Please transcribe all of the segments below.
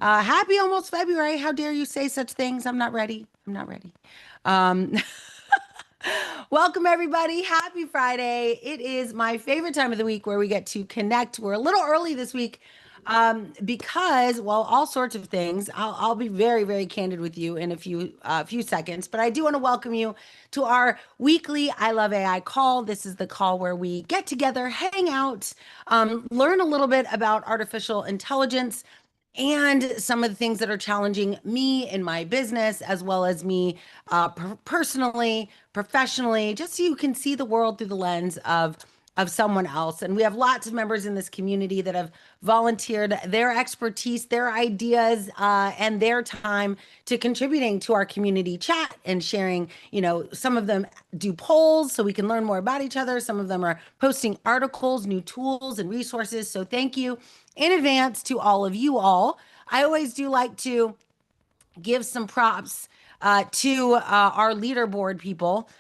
Happy almost February. How dare you say such things? I'm not ready. I'm not ready. Um, Welcome, everybody. Happy Friday. It is my favorite time of the week where we get to connect. We're a little early this week because, well, all sorts of things. I'll be very, very candid with you in a few seconds, but I do want to welcome you to our weekly I Love AI call. This is the call where we get together, hang out, learn a little bit about artificial intelligence and some of the things that are challenging me in my business, as well as me personally, professionally, just so you can see the world through the lens of someone else. And we have lots of members in this community that have volunteered their expertise, their ideas, and their time to contributing to our community chat and sharing. Some of them do polls so we can learn more about each other. Some of them are posting articles, new tools, and resources. So thank you in advance to all of you all. I always do like to give some props to our leaderboard people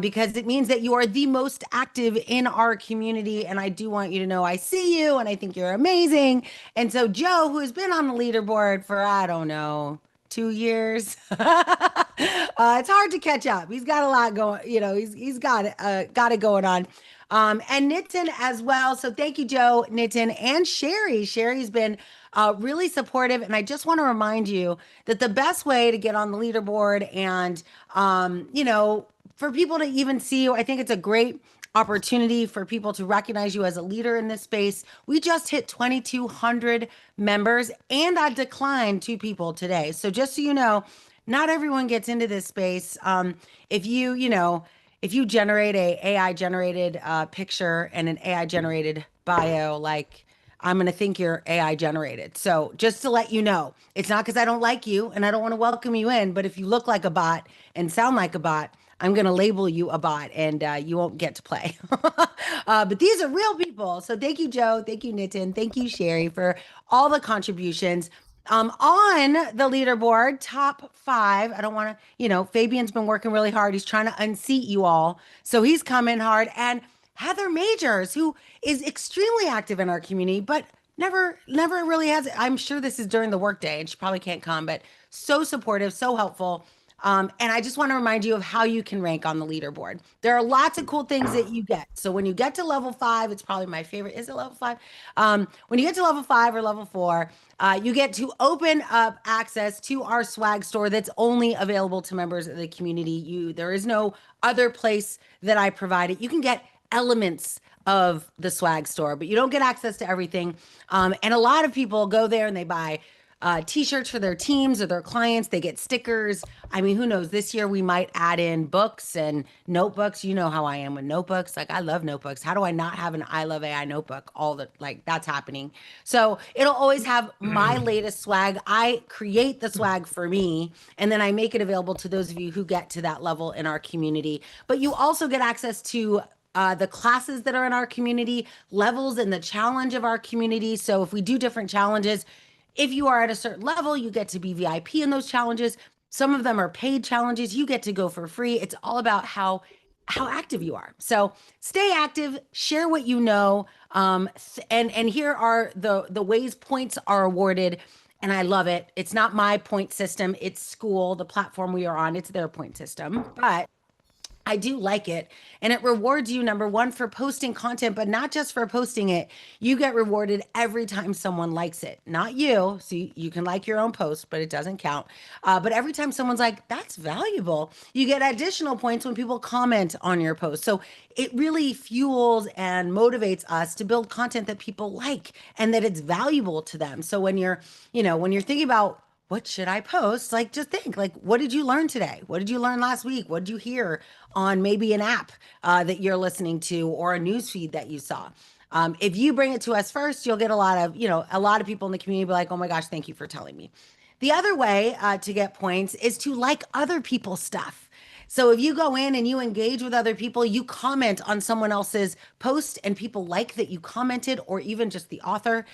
because it means that you are the most active in our community. And I do want you to know I see you and I think you're amazing. And so, Joe, who has been on the leaderboard for, I don't know, 2 years. It's hard to catch up. He's got a lot going, he's got it going on. And Nitin as well. So thank you, Joe, Nitin, and Sherry. Sherry's been really supportive. And I just want to remind you that the best way to get on the leaderboard and, for people to even see you, I think it's a great opportunity for people to recognize you as a leader in this space. We just hit 2,200 members, and I declined two people today. So just so you know, not everyone gets into this space. If you generate a AI generated picture and an AI generated bio, like I'm going to think you're AI generated. So just to let you know, it's not because I don't like you and I don't want to welcome you in, but if you look like a bot and sound like a bot, I'm going to label you a bot and you won't get to play. But these are real people. So thank you, Joe. Thank you, Nitin. Thank you, Sherry, for all the contributions. On the leaderboard, top five. I don't want to, Fabian's been working really hard. He's trying to unseat you all. So he's coming hard. And Heather Majors, who is extremely active in our community, but never really has. I'm sure this is during the workday and she probably can't come, but so supportive, so helpful. And I just want to remind you of how you can rank on the leaderboard. There are lots of cool things that you get. So when you get to level 5, it's probably my favorite. Is it level 5? When you get to level 5 or level 4, you get to open up access to our swag store that's only available to members of the community. There is no other place that I provide it. You can get elements of the swag store, but you don't get access to everything. And a lot of people go there and they buy t-shirts for their teams or their clients. They get stickers. I mean, who knows? This year we might add in books and notebooks. You know how I am with notebooks. Like I love notebooks. How do I not have an I Love AI notebook? That's happening. So it'll always have my latest swag. I create the swag for me and then I make it available to those of you who get to that level in our community. But you also get access to the classes that are in our community, levels in the challenge of our community. So if we do different challenges, if you are at a certain level, you get to be VIP in those challenges. Some of them are paid challenges. You get to go for free. It's all about how active you are. So stay active, share what you know, and here are the ways points are awarded. And I love it. It's not my point system. It's school, the platform we are on. It's their point system, but I do like it. And it rewards you, number one, for posting content, but not just for posting it. You get rewarded every time someone likes it. Not you. So you can like your own post, but it doesn't count. But every time someone's like, that's valuable, you get additional points when people comment on your post. So it really fuels and motivates us to build content that people like and that it's valuable to them. So when you're thinking about what should I post? Like, just think, like, what did you learn today? What did you learn last week? What did you hear on maybe an app that you're listening to or a news feed that you saw? If you bring it to us first, you'll get a lot of people in the community be like, oh my gosh, thank you for telling me. The other way to get points is to like other people's stuff. So if you go in and you engage with other people, you comment on someone else's post and people like that you commented or even just the author.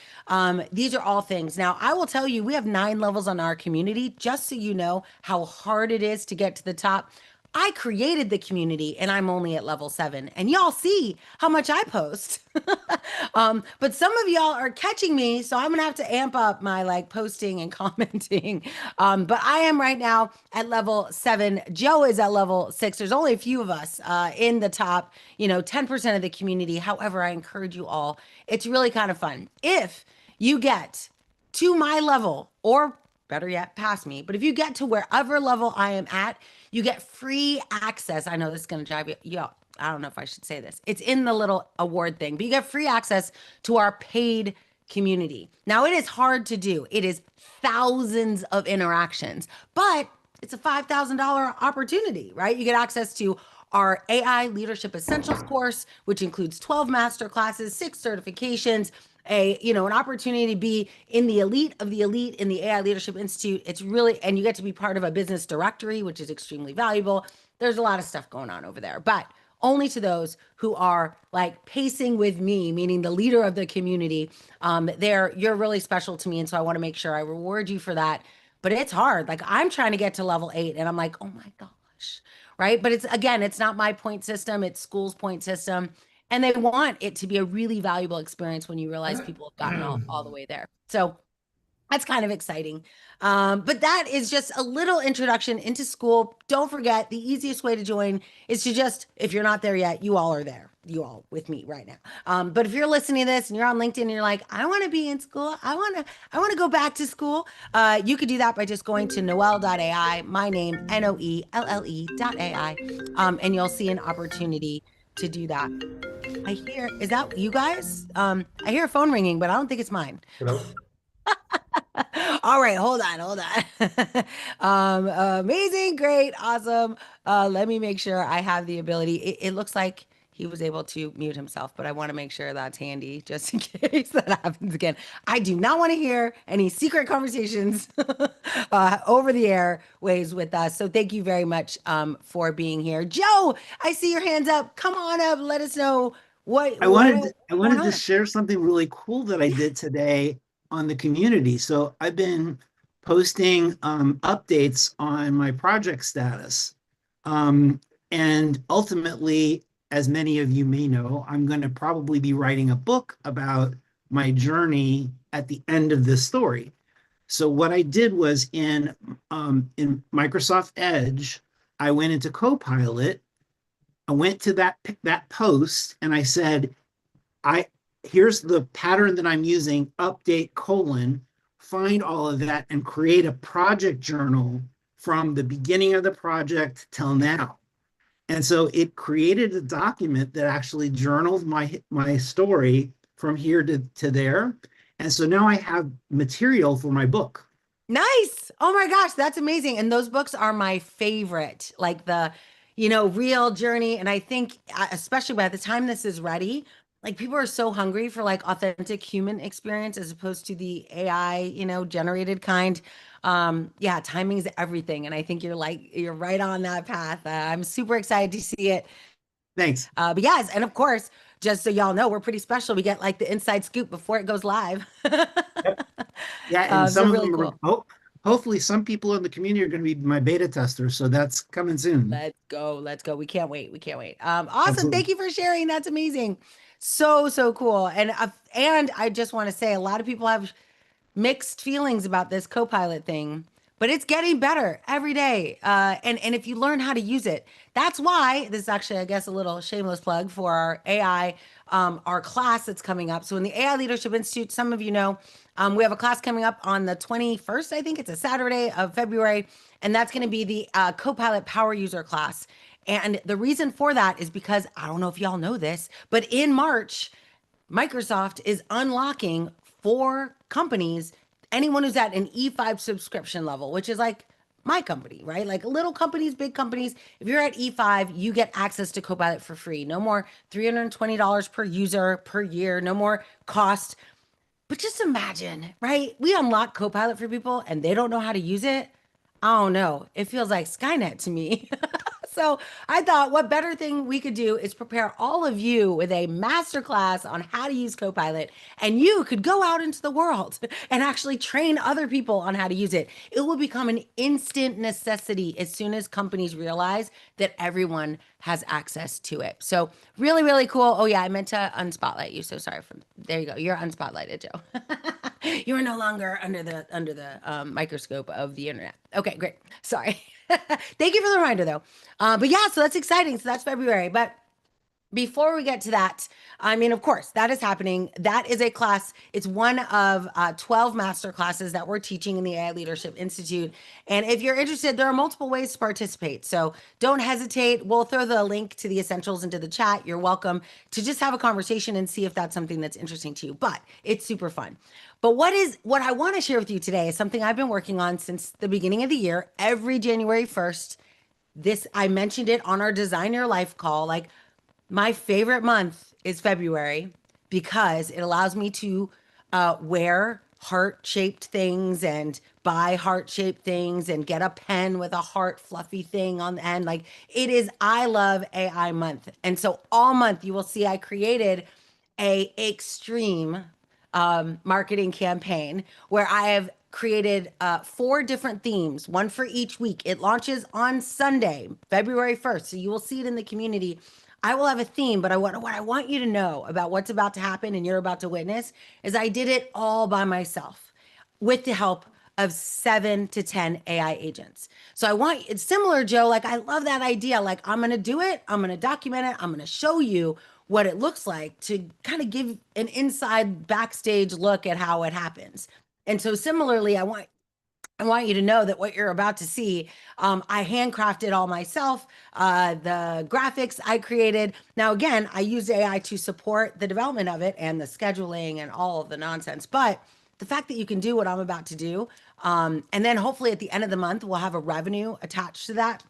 These are all things. Now, I will tell you, we have 9 levels on our community, just so you know how hard it is to get to the top. I created the community and I'm only at level 7. And y'all see how much I post. But some of y'all are catching me, so I'm gonna have to amp up my like posting and commenting. But I am right now at level 7. Joe is at level 6. There's only a few of us in the top, 10% of the community. However, I encourage you all. It's really kind of fun. If you get to my level, or better yet, past me, but if you get to wherever level I am at, you get free access. I know this is going to drive you out. I don't know if I should say this. It's in the little award thing, but you get free access to our paid community. Now, it is hard to do. It is thousands of interactions, but it's a $5,000 opportunity, right? You get access to our AI Leadership Essentials course, which includes 12 master classes, 6 certifications, an opportunity to be in the elite of the elite in the AI Leadership Institute. It's really, and you get to be part of a business directory, which is extremely valuable. There's a lot of stuff going on over there, but only to those who are like pacing with me, meaning the leader of the community. You're really special to me, and so I want to make sure I reward you for that. But it's hard. Like I'm trying to get to level 8, and I'm like, oh my gosh, right? But it's not my point system; it's school's point system, and they want it to be a really valuable experience when you realize people have gotten all the way there. So that's kind of exciting. But that is just a little introduction into school. Don't forget, the easiest way to join is to just, if you're not there yet, you all are there. You all with me right now. But if you're listening to this and you're on LinkedIn and you're like, I want to be in school. I want to go back to school. You could do that by just going to noelle.ai, my name, Noelle.ai. And you'll see an opportunity to do that. Is that you guys? I hear a phone ringing, but I don't think it's mine. Hello? All right, hold on. Amazing, great, awesome. Let me make sure I have the ability. It looks like he was able to mute himself, but I want to make sure that's handy just in case that happens again. I do not want to hear any secret conversations over the air ways with us. So thank you very much for being here. Joe, I see your hands up. Come on up. Let us know what's I going wanted to on. share something really cool that I did today on the community. So I've been posting updates on my project status. Um, and ultimately, as many of you may know, I'm going to probably be writing a book about my journey at the end of this story. So what I did was in Microsoft Edge, I went into Copilot. I went to that post and I said, I here's the pattern that I'm using, update colon, find all of that and create a project journal from the beginning of the project till now. And so it created a document that actually journals my story from here to there. And so now I have material for my book. Nice. Oh my gosh, that's amazing. And those books are my favorite, like real journey. And I think, especially by the time this is ready, like people are so hungry for like authentic human experience as opposed to the AI, generated kind. Yeah, timing is everything. And I think you're right on that path. I'm super excited to see it. Thanks. But yes, and of course, just so y'all know, we're pretty special. We get like the inside scoop before it goes live. Yep. Yeah, and So some of really them cool. hopefully some people in the community are going to be my beta testers. So that's coming soon. Let's go. Let's go. We can't wait. We can't wait. Awesome. Absolutely. Thank you for sharing. That's amazing. So, so cool. And I just want to say a lot of people have mixed feelings about this Copilot thing, but it's getting better every day. And if you learn how to use it, that's why this is actually, I guess, a little shameless plug for our AI, our class that's coming up. So in the AI Leadership Institute, some of you know, we have a class coming up on the 21st. I think it's a Saturday of February, and that's going to be the Copilot Power User class. And the reason for that is because I don't know if y'all know this, but in March, Microsoft is unlocking for companies, anyone who's at an E5 subscription level, which is like my company, right? Like little companies, big companies. If you're at E5, you get access to Copilot for free. No more $320 per user per year, no more cost. But just imagine, right? We unlock Copilot for people and they don't know how to use it. I don't know. It feels like Skynet to me. So I thought what better thing we could do is prepare all of you with a masterclass on how to use Copilot, and you could go out into the world and actually train other people on how to use it. It will become an instant necessity as soon as companies realize that everyone has access to it. So really, really cool. Oh yeah, I meant to unspotlight you. So sorry for there you go. You're unspotlighted, Joe. You are no longer under the microscope of the internet. Okay, great. Sorry. Thank you for the reminder, though. But yeah, so that's exciting. So that's February. But before we get to that, I mean, of course, that is happening. That is a class. It's one of 12 master classes that we're teaching in the AI Leadership Institute. And if you're interested, there are multiple ways to participate. So don't hesitate. We'll throw the link to the essentials into the chat. You're welcome to just have a conversation and see if that's something that's interesting to you. But it's super fun. But what I want to share with you today is something I've been working on since the beginning of the year. Every January 1st, this I mentioned it on our Design Your Life call. Like, my favorite month is February because it allows me to wear heart-shaped things and buy heart-shaped things and get a pen with a heart fluffy thing on the end. Like, it is I love AI month. And so all month you will see I created a extreme marketing campaign where I have created 4 different themes, one for each week. It launches on Sunday, February 1st. So you will see it in the community. I will have a theme, but what I want you to know about what's about to happen and you're about to witness is I did it all by myself with the help of 7 to 10 AI agents. So it's similar, Joe. Like, I love that idea. Like, I'm going to do it, I'm going to document it, I'm going to show you what it looks like to kind of give an inside backstage look at how it happens. And so, similarly, I want you to know that what you're about to see, I handcrafted all myself. The graphics I created. Now, again, I used AI to support the development of it and the scheduling and all of the nonsense. But the fact that you can do what I'm about to do, and then hopefully at the end of the month, we'll have a revenue attached to that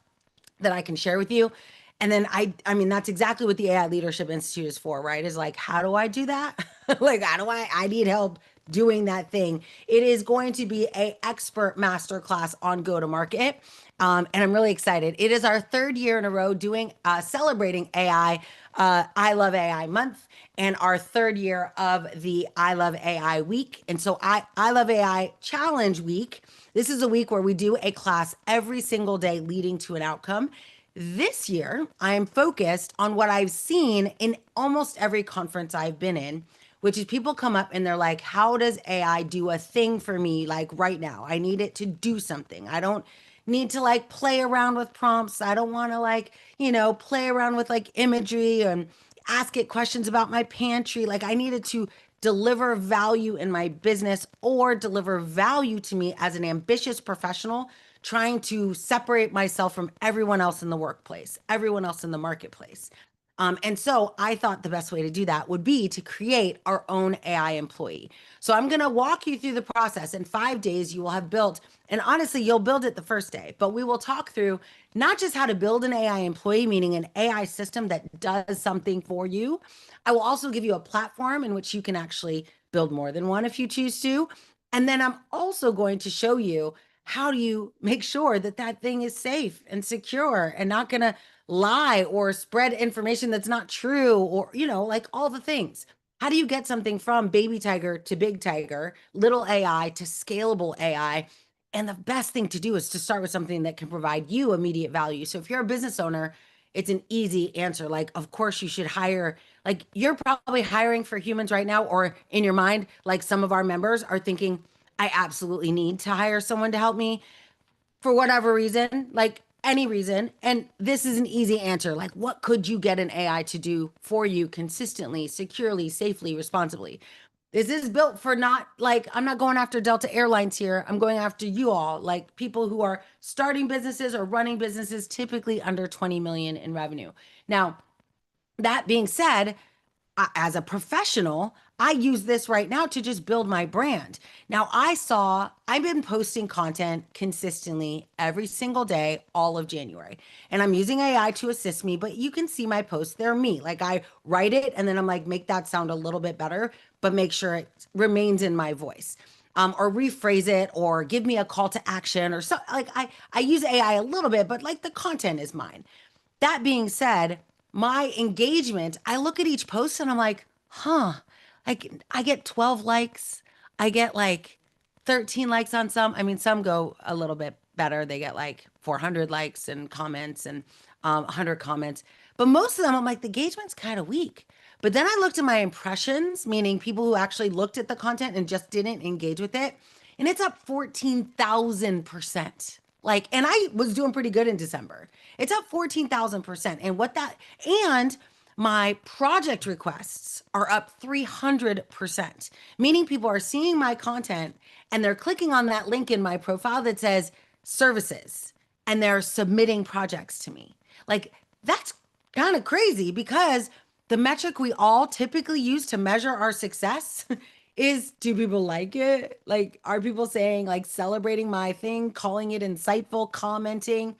I can share with you. And then I mean, that's exactly what the AI Leadership Institute is for, right? Is like, how do I do that? Like, how do I need help doing that thing. It is going to be a expert masterclass on go to market. And I'm really excited. It is our 3rd year in a row doing celebrating AI, I Love AI month, and our 3rd year of the I Love AI week. And so I Love AI challenge week. This is a week where we do a class every single day leading to an outcome. This year, I am focused on what I've seen in almost every conference I've been in, which is people come up and they're like, how does AI do a thing for me like right now? I need it to do something. I don't need to like play around with prompts. I don't want to like, play around with like imagery and ask it questions about my pantry. Like, I needed to deliver value in my business or deliver value to me as an ambitious professional trying to separate myself from everyone else in the workplace, everyone else in the marketplace. And so I thought the best way to do that would be to create our own AI employee. So I'm going to walk you through the process. In 5 days, you will have built, and honestly, you'll build it the first day, but we will talk through not just how to build an AI employee, meaning an AI system that does something for you. I will also give you a platform in which you can actually build more than one if you choose to. And then I'm also going to show you how do you make sure that that thing is safe and secure and not going to lie or spread information that's not true or, like all the things. How do you get something from baby tiger to big tiger, little AI to scalable AI? And the best thing to do is to start with something that can provide you immediate value. So if you're a business owner, it's an easy answer. Like, of course, you should hire, like, you're probably hiring for humans right now, or in your mind, like some of our members are thinking, I absolutely need to hire someone to help me for whatever reason, like any reason. And this is an easy answer. Like, what could you get an AI to do for you consistently, securely, safely, responsibly? This is built for not like, I'm not going after Delta Airlines here. I'm going after you all, like people who are starting businesses or running businesses, typically under 20 million in revenue. Now, that being said, as a professional, I use this right now to just build my brand. Now, I've been posting content consistently every single day, all of January, and I'm using AI to assist me, but you can see my posts. They're me. Like, I write it and then I'm like, make that sound a little bit better, but make sure it remains in my voice. Or rephrase it or give me a call to action or so. Like, I use AI a little bit, but like the content is mine. That being said, my engagement, I look at each post and I'm like, huh, like I get 12 likes. I get like 13 likes on some. I mean, some go a little bit better. They get like 400 likes and comments and 100 comments. But most of them, I'm like, the engagement's kind of weak. But then I looked at my impressions, meaning people who actually looked at the content and just didn't engage with it, and it's up 14,000%. Like, and I was doing pretty good in December. It's up 14,000%. And what that, and my project requests are up 300%, meaning people are seeing my content and they're clicking on that link in my profile that says services and they're submitting projects to me. Like, that's kind of crazy because the metric we all typically use to measure our success is, do people like it? Like, are people saying, like, celebrating my thing, calling it insightful, commenting?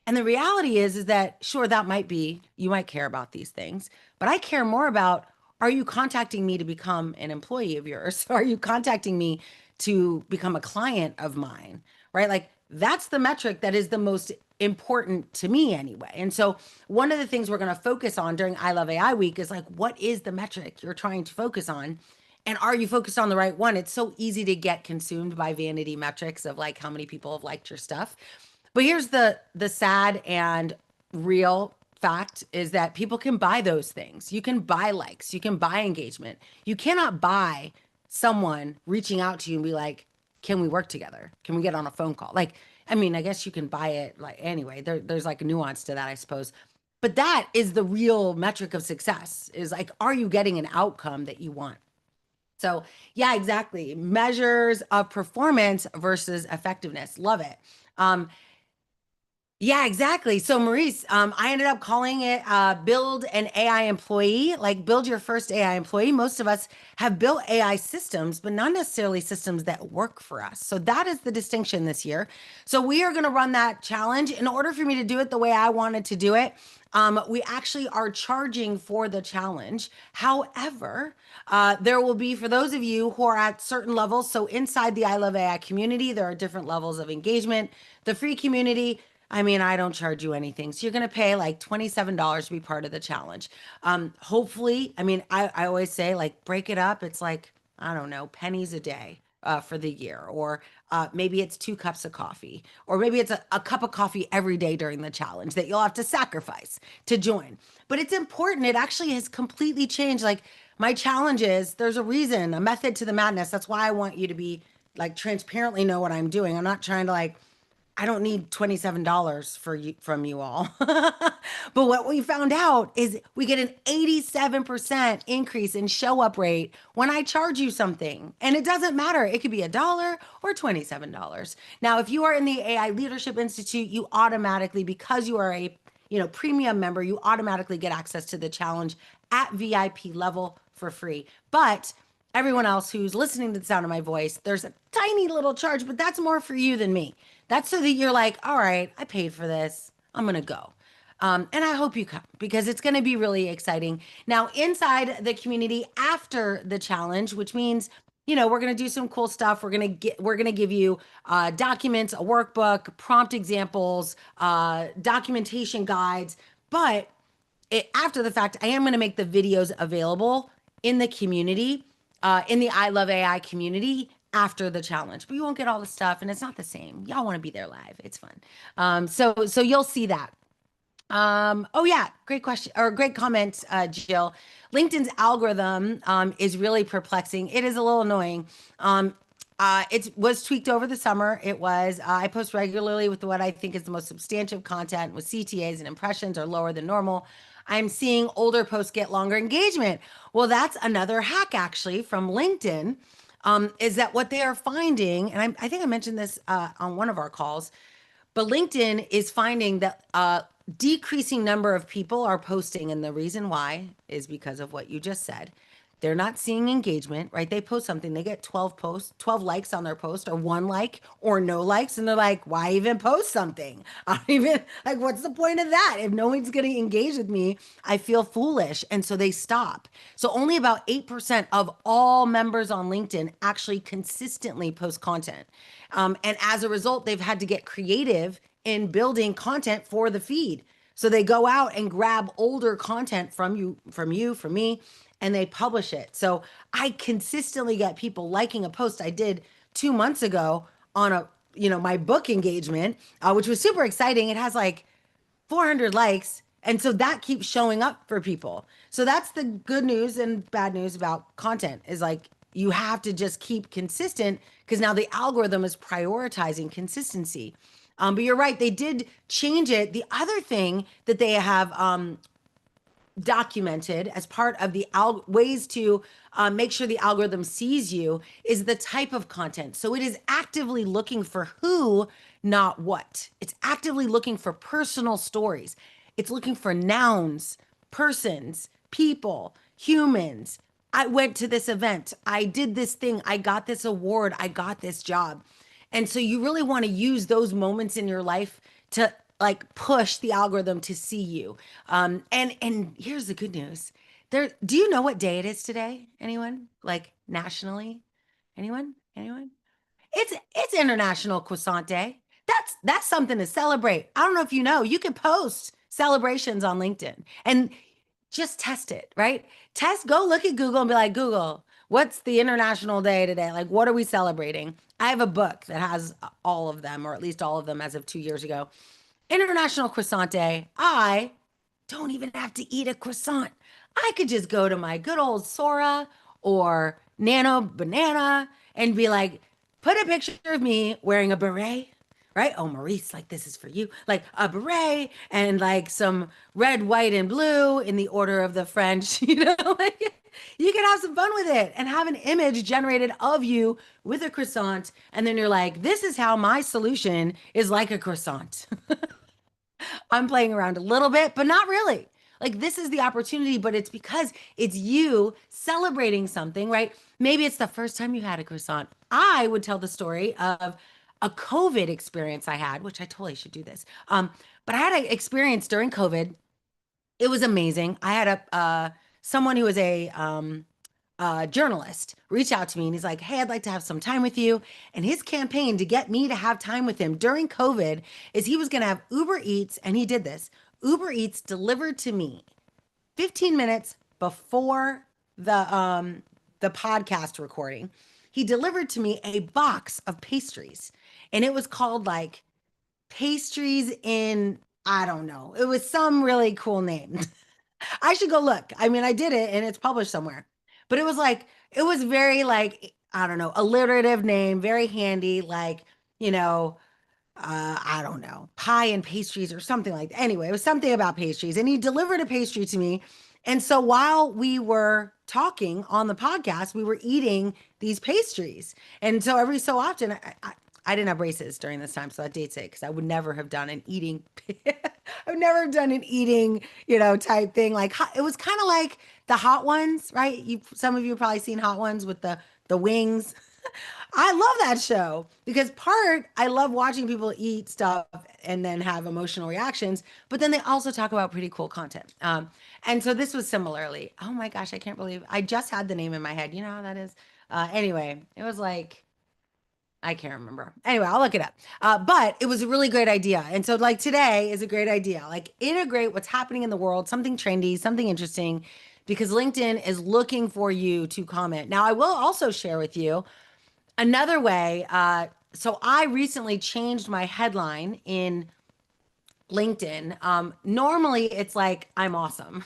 And the reality is that sure, that might be, you might care about these things, but I care more about, are you contacting me to become an employee of yours? Are you contacting me to become a client of mine? Right? Like, that's the metric that is the most important to me anyway. And so one of the things we're going to focus on during I Love AI week is like, what is the metric you're trying to focus on? And are you focused on the right one? It's so easy to get consumed by vanity metrics of like how many people have liked your stuff. But here's the sad and real fact is that people can buy those things. You can buy likes, you can buy engagement. You cannot buy someone reaching out to you and be like, "Can we work together? Can we get on a phone call?" Like, I mean, I guess you can buy it like anyway. There's like a nuance to that, I suppose. But that is the real metric of success is like, are you getting an outcome that you want? So, yeah, exactly. Measures of performance versus effectiveness. Love it. Um, yeah, exactly. So, Maurice, I ended up calling it build an AI employee, like build your first AI employee. Most of us have built AI systems, but not necessarily systems that work for us. So, that is the distinction this year. So, we are going to run that challenge. In order for me to do it the way I wanted to do it, we actually are charging for the challenge. However, there will be, for those of you who are at certain levels, so inside the I Love AI community, there are different levels of engagement. The free community, I mean, I don't charge you anything. So you're going to pay like $27 to be part of the challenge. Hopefully, I mean, I always say like break it up. It's like, I don't know, pennies a day for the year. Or maybe it's 2 cups of coffee. Or maybe it's a cup of coffee every day during the challenge that you'll have to sacrifice to join. But it's important. It actually has completely changed. Like my challenges, there's a reason, a method to the madness. That's why I want you to be like transparently know what I'm doing. I'm not trying to like, I don't need $27 for you from you all. But what we found out is we get an 87% increase in show up rate when I charge you something. And it doesn't matter. It could be $1 or $27. Now, if you are in the AI Leadership Institute, you automatically, because you are a premium member, you automatically get access to the challenge at VIP level for free. But everyone else who's listening to the sound of my voice, there's a tiny little charge, but that's more for you than me. That's so that you're like, all right, I paid for this. I'm going to go. And I hope you come because it's going to be really exciting. Now, inside the community after the challenge, which means, we're going to do some cool stuff. We're going to give you documents, a workbook, prompt examples, documentation guides. But after the fact, I am going to make the videos available in the community, in the I Love AI community after the challenge. But you won't get all the stuff, and it's not the same. Y'all want to be there live. It's fun. So you'll see that. Oh yeah, great question or great comment, Jill. LinkedIn's algorithm is really perplexing. It is a little annoying. It was tweaked over the summer. It was, I post regularly with what I think is the most substantive content with CTAs and impressions are lower than normal. I'm seeing older posts get longer engagement. Well, that's another hack actually from LinkedIn, is that what they are finding, and I think I mentioned this on one of our calls, but LinkedIn is finding that decreasing number of people are posting, and the reason why is because of what you just said. They're not seeing engagement, right? They post something, they get 12 posts, 12 likes on their post, or 1 like, or no likes, and they're like, why even post something? I don't even, like, what's the point of that? If no one's going to engage with me, I feel foolish. And so they stop. So only about 8% of all members on LinkedIn actually consistently post content. And as a result, they've had to get creative in building content for the feed. So they go out and grab older content from me, and they publish it. So I consistently get people liking a post I did 2 months ago on my book engagement, which was super exciting. It has like 400 likes. And so that keeps showing up for people. So that's the good news and bad news about content is like you have to just keep consistent because now the algorithm is prioritizing consistency. But you're right, they did change it. The other thing that they have documented as part of the ways to make sure the algorithm sees you is the type of content. So it is actively looking for who, not what. It's actively looking for personal stories. It's looking for nouns, persons, people, humans. I went to this event. I did this thing. I got this award. I got this job. And so you really want to use those moments in your life to like push the algorithm to see you. And here's the good news. Do you know what day it is today? Anyone? Like nationally? Anyone? Anyone? It's International Croissant Day. That's something to celebrate. I don't know if you know, you can post celebrations on LinkedIn and just test it, right? Go look at Google and be like, Google, what's the International Day today? Like, what are we celebrating? I have a book that has all of them, or at least all of them as of 2 years ago. International Croissant Day. I don't even have to eat a croissant. I could just go to my good old Sora or Nano Banana and be like, put a picture of me wearing a beret, right? Oh, Maurice, like this is for you. Like a beret and like some red, white, and blue in the order of the French, like you can have some fun with it and have an image generated of you with a croissant. And then you're like, this is how my solution is like a croissant. I'm playing around a little bit, but not really. Like this is the opportunity, but it's because it's you celebrating something, right? Maybe it's the first time you had a croissant. I would tell the story of a COVID experience I had, which I totally should do this. But I had an experience during COVID. It was amazing. I had someone who was a journalist reach out to me and he's like, hey, I'd like to have some time with you. And his campaign to get me to have time with him during COVID is he was going to have Uber Eats, and he did this. Uber Eats delivered to me 15 minutes before the podcast recording. He delivered to me a box of pastries, and it was called like pastries in, I don't know. It was some really cool name. I should go look. I mean, I did it and it's published somewhere. But it was very like, I don't know, alliterative name, very handy, like, you know, I don't know, pie and pastries or something like that. Anyway, it was something about pastries. And he delivered a pastry to me. And so while we were talking on the podcast, we were eating these pastries. And so every so often, I didn't have braces during this time, so that dates it because I would never have done an eating. I've never done an eating, type thing. Like it was kind of like the Hot Ones, right? Some of you have probably seen Hot Ones with the wings. I love that show because I love watching people eat stuff and then have emotional reactions, but then they also talk about pretty cool content. And so this was similarly. Oh my gosh, I can't believe I just had the name in my head. You know how that is. Anyway, it was like I can't remember. Anyway, I'll look it up. But it was a really great idea. And so, like, today is a great idea. Like, integrate what's happening in the world, something trendy, something interesting, because LinkedIn is looking for you to comment. Now, I will also share with you another way. So, I recently changed my headline in LinkedIn. Normally, it's like, I'm awesome.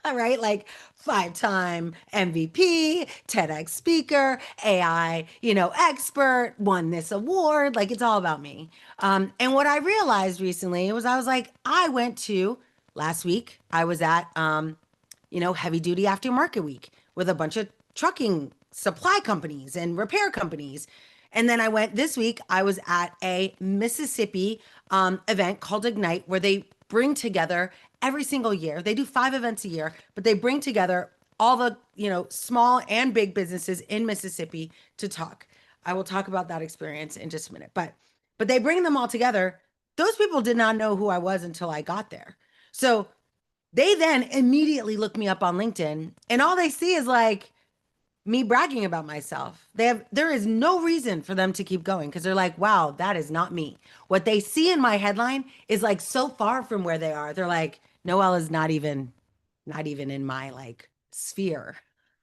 Right? Like 5-time MVP, TEDx speaker, AI, expert, won this award. Like it's all about me. And what I realized recently was I was like, I went to last week, I was at, heavy duty aftermarket week with a bunch of trucking supply companies and repair companies. And then this week, I was at a Mississippi event called Ignite, where they bring together every single year. They do 5 events a year, but they bring together all the, small and big businesses in Mississippi to talk. I will talk about that experience in just a minute. But they bring them all together. Those people did not know who I was until I got there. So they then immediately look me up on LinkedIn, and all they see is like me bragging about myself. There is no reason for them to keep going because they're like, wow, that is not me. What they see in my headline is like so far from where they are. They're like, Noelle is not even in my like sphere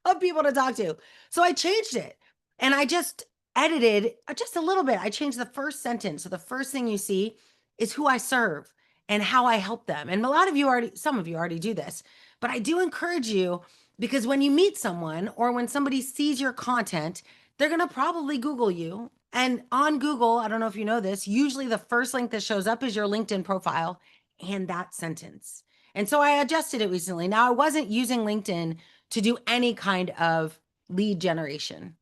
of people to talk to. So I changed it and I just edited just a little bit. I changed the first sentence. So the first thing you see is who I serve and how I help them. And a lot of you already, some of you already do this, but I do encourage you because when you meet someone or when somebody sees your content, they're going to probably Google you. And on Google, I don't know if you know this, usually the first link that shows up is your LinkedIn profile and that sentence. And so I adjusted it recently. Now, I wasn't using LinkedIn to do any kind of lead generation.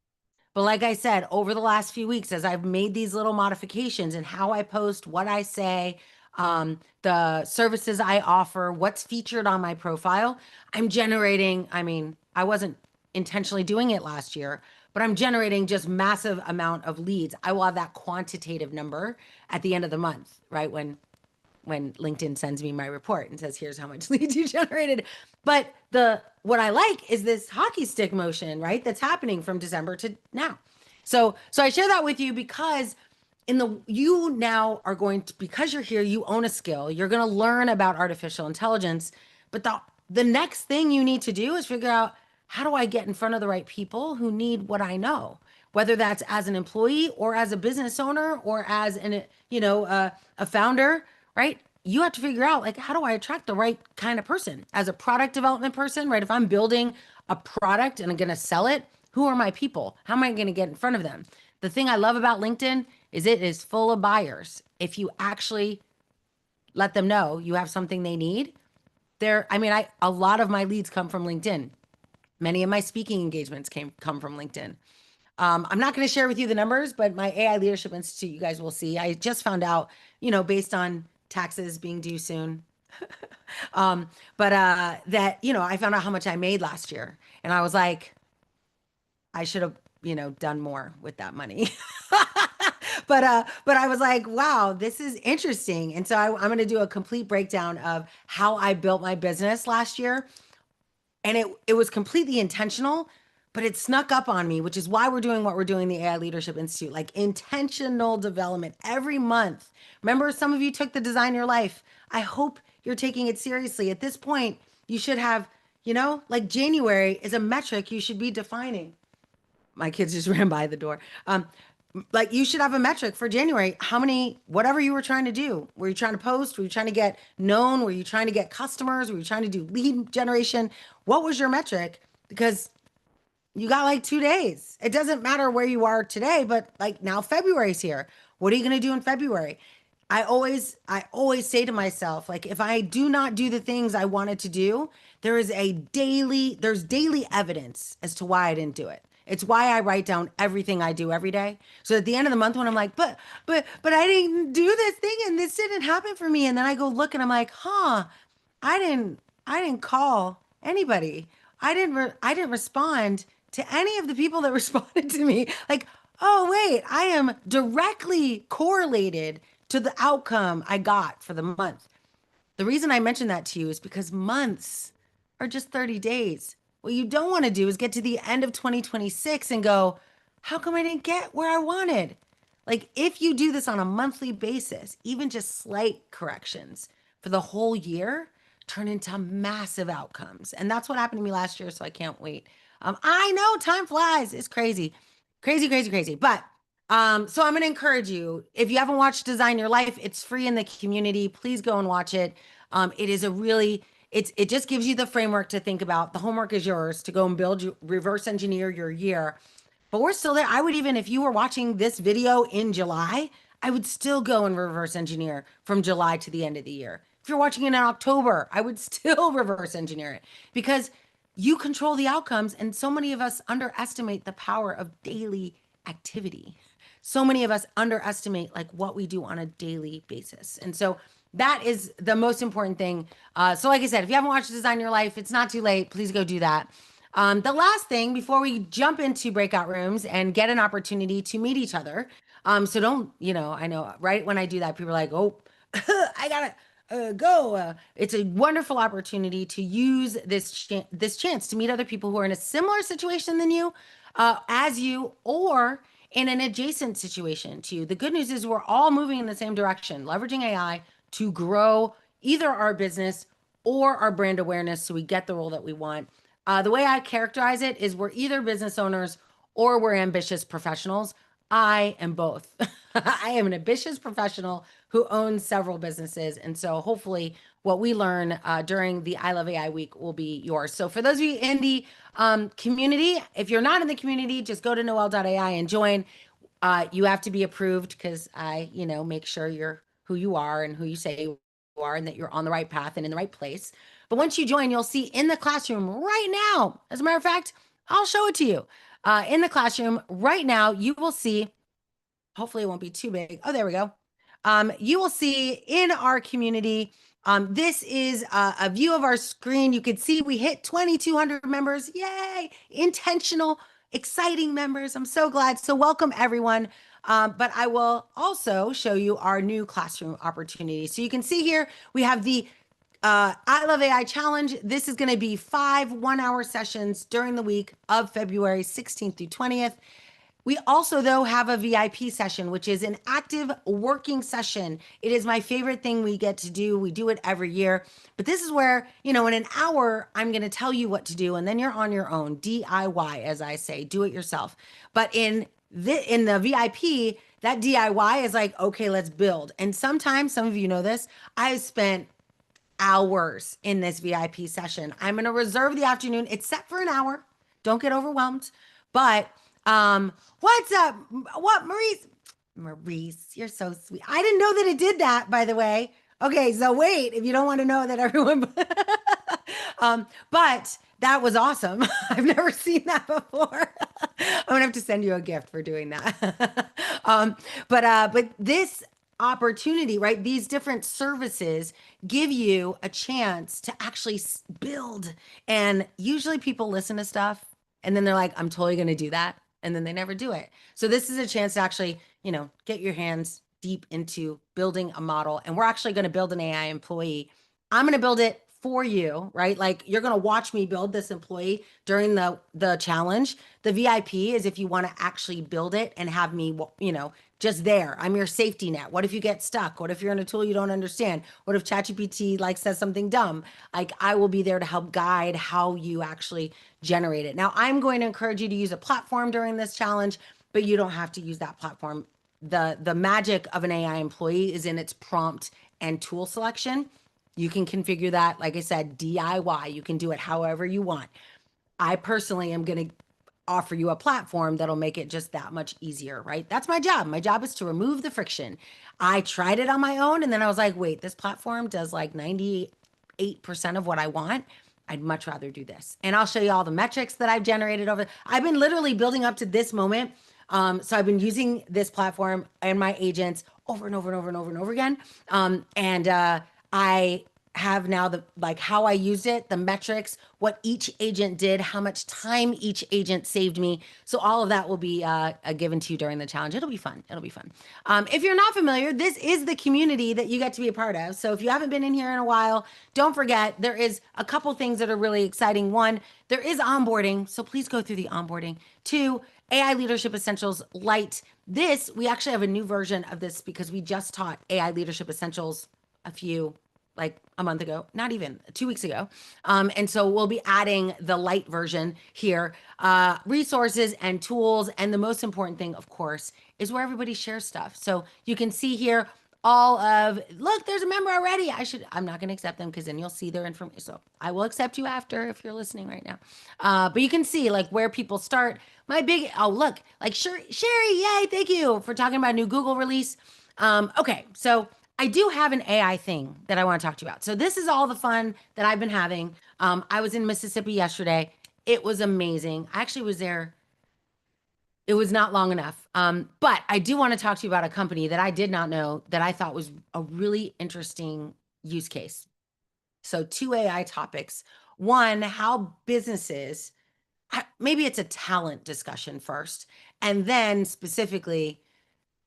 But like I said, over the last few weeks, as I've made these little modifications in how I post, what I say, the services I offer, what's featured on my profile, I'm generating, I mean, I wasn't intentionally doing it last year, but I'm generating just massive amount of leads. I will have that quantitative number at the end of the month, right? When LinkedIn sends me my report and says, here's how much leads you generated. But the what I like is this hockey stick motion, right? That's happening from December to now. So I share that with you because in the you now are going to because you're here, you own a skill. You're going to learn about artificial intelligence, but the next thing you need to do is figure out how do I get in front of the right people who need what I know, whether that's as an employee or as a business owner or as a founder, right? You have to figure out like how do I attract the right kind of person as a product development person, right? If I'm building a product and I'm going to sell it, who are my people? How am I going to get in front of them? The thing I love about LinkedIn is it is full of buyers. If you actually let them know you have something they need, I mean, a lot of my leads come from LinkedIn. Many of my speaking engagements come from LinkedIn. I'm not going to share with you the numbers, but my AI Leadership Institute, you guys will see. I just found out, based on taxes being due soon, but that I found out how much I made last year, and I was like, I should have, done more with that money. But I was like, wow, this is interesting, and so I'm going to do a complete breakdown of how I built my business last year and it was completely intentional, but it snuck up on me, which is why we're doing what we're doing, the AI Leadership Institute, like intentional development every month. Remember, some of you took the Design Your Life. I hope you're taking it seriously. At this point, you should have, like January is a metric you should be defining. My kids just ran by the door. Like you should have a metric for January. How many, whatever you were trying to do, were you trying to post? Were you trying to get known? Were you trying to get customers? Were you trying to do lead generation? What was your metric? Because you got like 2 days. It doesn't matter where you are today, but like now February's here. What are you going to do in February? I always say to myself, like, if I do not do the things I wanted to do, there's daily evidence as to why I didn't do it. It's why I write down everything I do every day. So at the end of the month, when I'm like, but I didn't do this thing and this didn't happen for me. And then I go look and I'm like, huh, I didn't call anybody. I didn't respond to any of the people that responded to me. Like, oh wait, I am directly correlated to the outcome I got for the month. The reason I mention that to you is because months are just 30 days. What you don't want to do is get to the end of 2026 and go, how come I didn't get where I wanted? Like, if you do this on a monthly basis, even just slight corrections for the whole year turn into massive outcomes. And that's what happened to me last year. So I can't wait. I know time flies. It's crazy, crazy, crazy, crazy. But so I'm going to encourage you. If you haven't watched Design Your Life, it's free in the community. Please go and watch it. It is a really it just gives you the framework to think about. The homework is yours to go and reverse engineer your year. But we're still there. I would even, if you were watching this video in July, I would still go and reverse engineer from July to the end of the year. If you're watching it in October, I would still reverse engineer it because you control the outcomes. And so many of us underestimate the power of daily activity. So many of us underestimate like what we do on a daily basis. And so that is the most important thing. So like I said, if you haven't watched Design Your Life, it's not too late. Please go do that. The last thing before we jump into breakout rooms and get an opportunity to meet each other. So don't, I know right when I do that, people are like, oh, I gotta, go. It's a wonderful opportunity to use this chance to meet other people who are in a similar situation than you, as you, or in an adjacent situation to you. The good news is we're all moving in the same direction, leveraging AI to grow either our business or our brand awareness so we get the role that we want. The way I characterize it is we're either business owners or we're ambitious professionals. I am both. I am an ambitious professional who owns several businesses. And so hopefully what we learn during the I Love AI week will be yours. So for those of you in the community, if you're not in the community, just go to noelle.ai and join. You have to be approved because I, make sure you're who you are and who you say you are and that you're on the right path and in the right place. But once you join, you'll see in the classroom right now, as a matter of fact, I'll show it to you. In the classroom right now, you will see, hopefully it won't be too big. Oh, there we go. You will see in our community, this is a view of our screen. You can see we hit 2,200 members. Yay! Intentional, exciting members. I'm so glad. So welcome everyone. But I will also show you our new classroom opportunity. So you can see here, we have the I Love AI Challenge. This is going to be 5 1-hour sessions during the week of February 16th through 20th. We also, though, have a VIP session, which is an active working session. It is my favorite thing we get to do. We do it every year. But this is where, in an hour, I'm going to tell you what to do, and then you're on your own. DIY, as I say, do it yourself. But in the VIP, that DIY is like, okay, let's build. And sometimes, some of you know this, I've spent hours in this VIP session. I'm going to reserve the afternoon. It's set for an hour. Don't get overwhelmed. But what's up? What, Maurice? Maurice, you're so sweet. I didn't know that it did that, by the way. Okay, so wait, if you don't want to know that everyone but that was awesome. I've never seen that before. I'm gonna have to send you a gift for doing that. But this opportunity, right? These different services give you a chance to actually build. And usually people listen to stuff and then they're like, I'm totally going to do that. And then they never do it. So this is a chance to actually, get your hands deep into building a model. And we're actually going to build an AI employee. I'm going to build it for you, right? Like you're going to watch me build this employee during the challenge. The VIP is if you want to actually build it and have me, just there. I'm your safety net. What if you get stuck? What if you're in a tool you don't understand? What if ChatGPT says something dumb? Like I will be there to help guide how you actually generate it. Now I'm going to encourage you to use a platform during this challenge, but you don't have to use that platform. The magic of an AI employee is in its prompt and tool selection. You can configure that, like I said, DIY. You can do it however you want. I personally am going to offer you a platform that'll make it just that much easier, right? That's my job. My job is to remove the friction. I tried it on my own and then I was like, wait, this platform does like 98% of what I want. I'd much rather do this. And I'll show you all the metrics that I've generated over. I've been literally building up to this moment. So I've been using this platform and my agents over and over and over and over and over again. I have now how I used it, the metrics, what each agent did, how much time each agent saved me. So all of that will be given to you during the challenge. It'll be fun. It'll be fun. If you're not familiar, this is the community that you get to be a part of. So if you haven't been in here in a while, don't forget there is a couple things that are really exciting. One, there is onboarding. So please go through the onboarding. Two, AI Leadership Essentials Lite. We actually have a new version of this because we just taught AI Leadership Essentials a month ago, not even 2 weeks ago. And so we'll be adding the light version here, resources and tools. And the most important thing, of course, is where everybody shares stuff. So you can see here look, there's a member already. I'm not going to accept them because then you'll see their information. So I will accept you after if you're listening right now. But you can see where people start. Look, Sherry, yay, thank you for talking about a new Google release. Okay, so I do have an AI thing that I want to talk to you about. So this is all the fun that I've been having. I was in Mississippi yesterday. It was amazing. I actually was there. It was not long enough. But I do want to talk to you about a company that I did not know that I thought was a really interesting use case. So 2 AI topics. One, how businesses, maybe it's a talent discussion first, and then specifically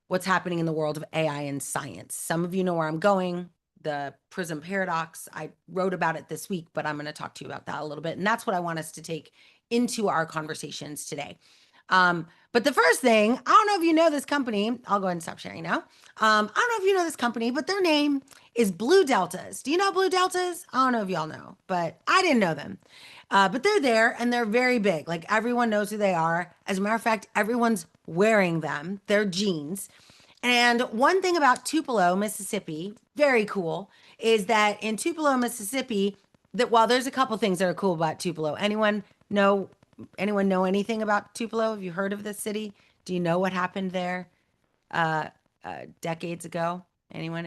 what's happening in the world of AI and science. Some of you know where I'm going. the prism paradox. I wrote about it this week, but I'm going to talk to you about that a little bit. And that's what I want us to take into our conversations today. But the first thing, I don't know if you know this company. I'll go ahead and stop sharing now. I don't know if you know this company, but their name is Blue Deltas. Do you know Blue Deltas? I don't know if y'all know, but I didn't know them. But they're there and they're very big. Like everyone knows who they are. As a matter of fact, everyone's wearing them. They're jeans. And one thing about Tupelo, Mississippi, very cool, is that in Tupelo, Mississippi, that while there's a couple things that are cool about Tupelo. Know anyone know anything about Tupelo? Have you heard of this city? Do you know what happened there decades ago? Anyone?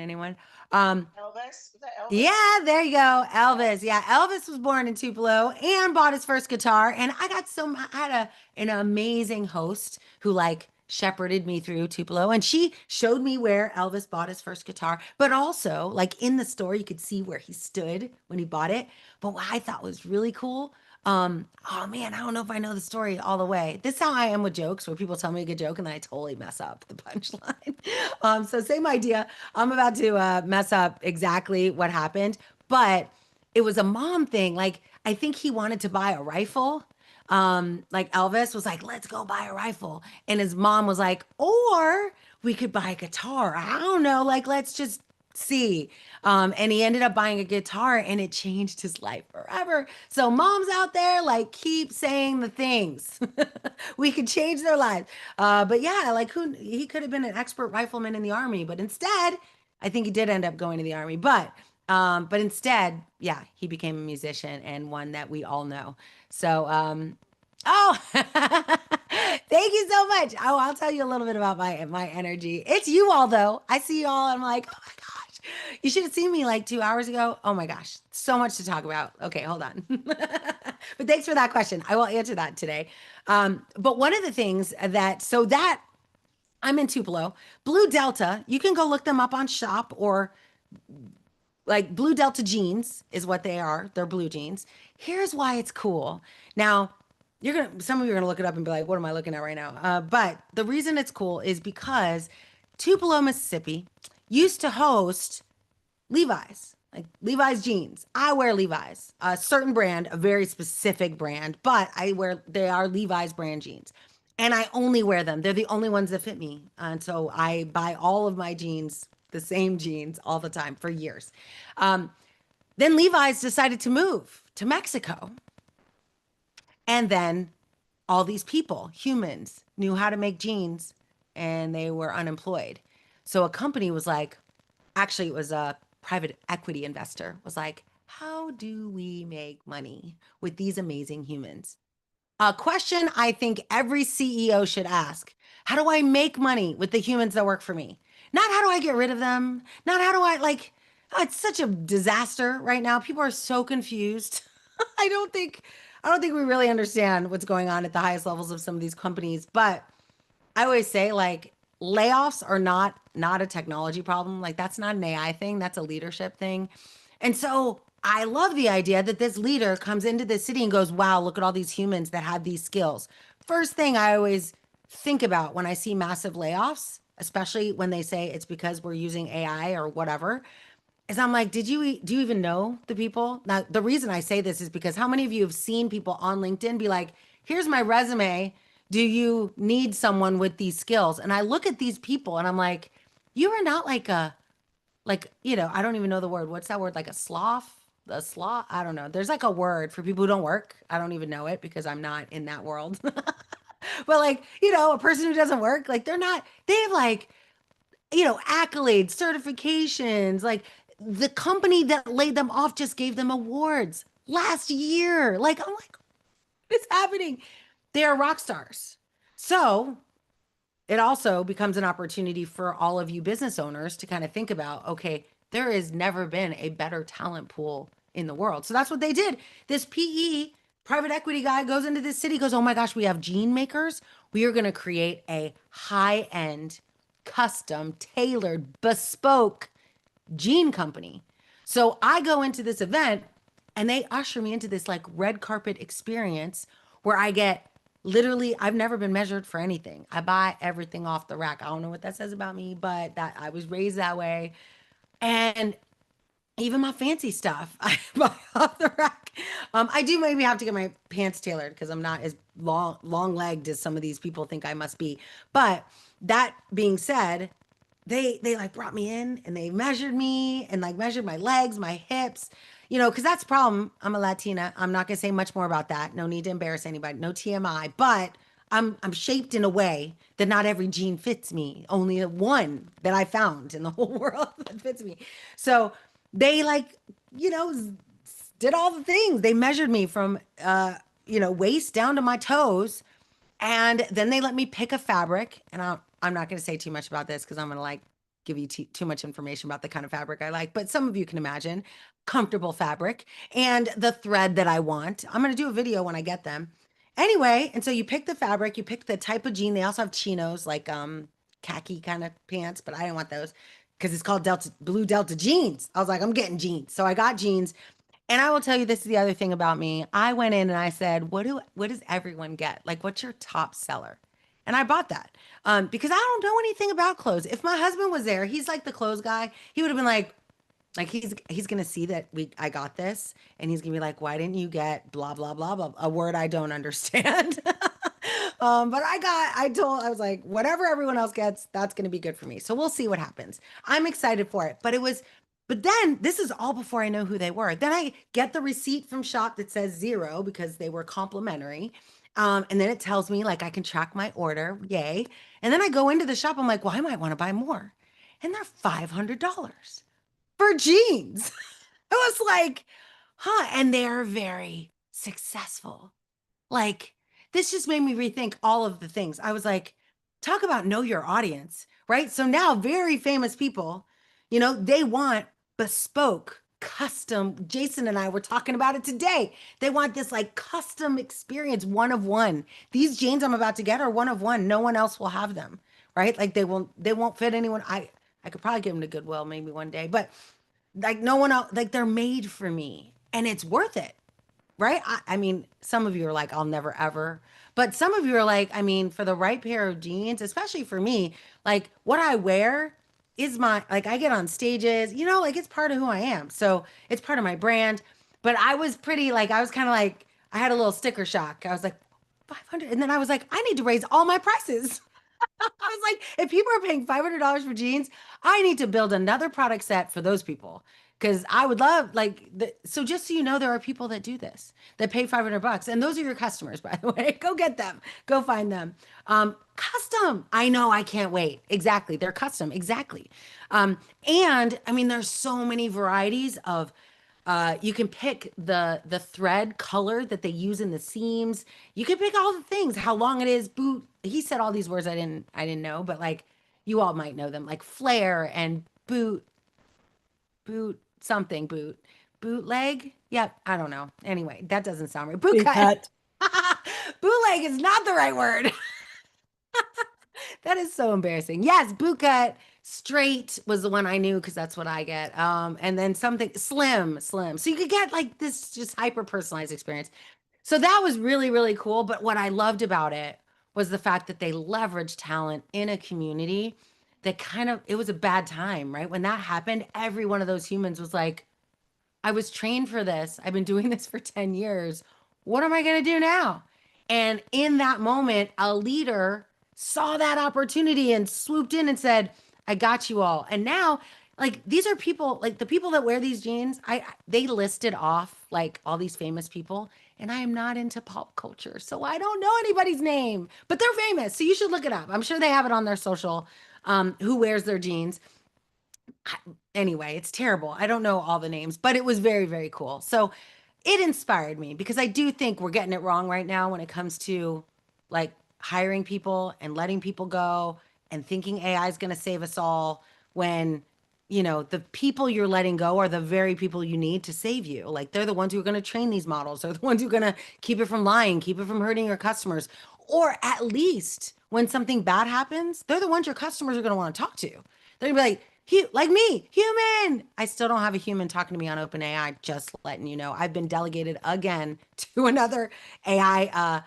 Um, Elvis? Is that Elvis? yeah, there you go. Yeah. Elvis. Yeah, Elvis was born in Tupelo and bought his first guitar. And I had an amazing host who like shepherded me through Tupelo. And she showed me where Elvis bought his first guitar, but also like in the store, you could see where he stood when he bought it. But what I thought was really cool. Oh man, I don't know if I know the story all the way. This is how I am with jokes, where people tell me a good joke and then I totally mess up the punchline. So same idea. I'm about to mess up exactly what happened, but it was a mom thing. Like I think he wanted to buy a rifle. Like Elvis was like, let's go buy a rifle. And his mom was like, or we could buy a guitar. I don't know. Like, let's just see. And he ended up buying a guitar and it changed his life forever. So moms out there, like keep saying the things. We could change their lives. But yeah, like who he could have been an expert rifleman in the army, but instead, I think he did end up going to the army. But instead, yeah, he became a musician and one that we all know. So oh, thank you so much. Oh, I'll tell you a little bit about my energy. It's you all though. I see you all. I'm like, oh my gosh, you should have seen me like 2 hours ago. Oh my gosh, so much to talk about. Okay, hold on. But thanks for that question. I will answer that today. But one of the things that I'm in Tupelo, Blue Delta. You can go look them up on Shop or like Blue Delta jeans is what they are. They're blue jeans. Here's why it's cool. Now, some of you are gonna look it up and be like, what am I looking at right now? But the reason it's cool is because Tupelo, Mississippi used to host Levi's, like Levi's jeans. I wear Levi's, a certain brand, a very specific brand, but they are Levi's brand jeans. And I only wear them. They're the only ones that fit me. And so I buy all of my jeans, the same jeans all the time for years. Um, then Levi's decided to move to Mexico. And then all these people, humans, knew how to make jeans and they were unemployed. So a company was like, actually, it was a private equity investor, was like, how do we make money with these amazing humans? A question I think every CEO should ask. How do I make money with the humans that work for me? Not how do I get rid of them? Not how do I like, oh, it's such a disaster right now. People are so confused. I don't think I don't think we really understand what's going on at the highest levels of some of these companies, but I always say like layoffs are not a technology problem. Like that's not an AI thing, that's a leadership thing. And so I love the idea that this leader comes into the city and goes, "Wow, look at all these humans that have these skills." First thing I always think about when I see massive layoffs, especially when they say it's because we're using AI or whatever, is I'm like, do you even know the people? Now, the reason I say this is because how many of you have seen people on LinkedIn be like, here's my resume. Do you need someone with these skills? And I look at these people and I'm like, you are not I don't even know the word. What's that word? Like a sloth? A sloth? I don't know. There's like a word for people who don't work. I don't even know it because I'm not in that world. But like, a person who doesn't work, like they have like accolades, certifications. Like the company that laid them off just gave them awards last year. Like, I'm like, what is happening? They are rock stars. So it also becomes an opportunity for all of you business owners to kind of think about, okay, there has never been a better talent pool in the world. So that's what they did. This PE private equity guy goes into this city, goes, oh my gosh, we have gene makers. We are going to create a high end, custom, tailored, bespoke gene company. So I go into this event and they usher me into this like red carpet experience where I get literally, I've never been measured for anything. I buy everything off the rack. I don't know what that says about me, but that I was raised that way. And even my fancy stuff I buy off the rack. I do maybe have to get my pants tailored because I'm not as long legged as some of these people think I must be. But that being said, they like brought me in and they measured me and like measured my legs, my hips, because that's the problem. I'm a Latina. I'm not gonna say much more about that. No need to embarrass anybody. No TMI. But I'm shaped in a way that not every gene fits me. Only one that I found in the whole world that fits me. So they like, you know, did all the things. They measured me from waist down to my toes, and then they let me pick a fabric. And I'm not going to say too much about this because I'm going to like give you too much information about the kind of fabric I like. But some of you can imagine comfortable fabric and the thread that I want. I'm going to do a video when I get them. Anyway, and so you pick the fabric, you pick the type of jean. They also have chinos, like khaki kind of pants, but I didn't want those because it's called Delta Blue Delta jeans. I was like, I'm getting jeans. So I got jeans. And I will tell you, this is the other thing about me. I went in and I said, what does everyone get? Like, what's your top seller? And I bought that because I don't know anything about clothes. If my husband was there, he's like the clothes guy. He would have been like he's gonna see that I got this, and he's gonna be like, why didn't you get blah blah blah blah, a word I don't understand. But I was like, whatever everyone else gets, that's gonna be good for me. So we'll see what happens. I'm excited for it. But then this is all before I know who they were. Then I get the receipt from shop that says zero because they were complimentary. And then it tells me like I can track my order. Yay. And then I go into the shop. I'm like, well, I might want to buy more. And they're $500 for jeans. I was like, huh. And they're very successful. Like, this just made me rethink all of the things. I was like, talk about know your audience, right? So now, very famous people, they want bespoke, custom. Jason and I were talking about it today. They want this like custom experience, one of one. These jeans I'm about to get are one of one. No one else will have them, right? Like they won't fit anyone. I could probably give them to Goodwill maybe one day, but like no one else, like they're made for me and it's worth it. Right? I mean, some of you are like, I'll never ever. But some of you are like, I mean, for the right pair of jeans, especially for me, like what I wear is like I get on stages, like it's part of who I am. So it's part of my brand. But I was pretty, like, I was kind of like, I had a little sticker shock. I was like, 500. And then I was like, I need to raise all my prices. I was like, if people are paying $500 for jeans, I need to build another product set for those people. Because I would love, like, so just so you know, there are people that do this that pay $500, and those are your customers, by the way. Go get them, go find them. Custom, I know, I can't wait. Exactly, they're custom, exactly. And I mean, there's so many varieties of you can pick the thread color that they use in the seams. You can pick all the things, how long it is. Boot. He said all these words I didn't know, but like you all might know them, like flare and boot something bootleg. Yep, I don't know. Anyway, that doesn't sound right. Boot Boot cut. cut. Bootleg is not the right word. That is so embarrassing. Yes, boot cut. Straight was the one I knew because that's what I get. And then something slim. So you could get like this just hyper personalized experience. So that was really, really cool. But what I loved about it was the fact that they leveraged talent in a community that it was a bad time, right? When that happened, every one of those humans was like, I was trained for this. I've been doing this for 10 years. What am I going to do now? And in that moment, a leader saw that opportunity and swooped in and said, I got you all. And now, like, these are people, like the people that wear these jeans, they listed off like all these famous people. And I am not into pop culture. So I don't know anybody's name, but they're famous. So you should look it up. I'm sure they have it on their social, who wears their jeans. Anyway, it's terrible. I don't know all the names, but it was very, very cool. So it inspired me because I do think we're getting it wrong right now when it comes to like hiring people and letting people go and thinking AI is going to save us all when, the people you're letting go are the very people you need to save you. Like they're the ones who are going to train these models. They're the ones who are going to keep it from lying, keep it from hurting your customers. Or at least when something bad happens, they're the ones your customers are going to want to talk to. They're gonna be like, like me, human. I still don't have a human talking to me on OpenAI, just letting you know. I've been delegated again to another AI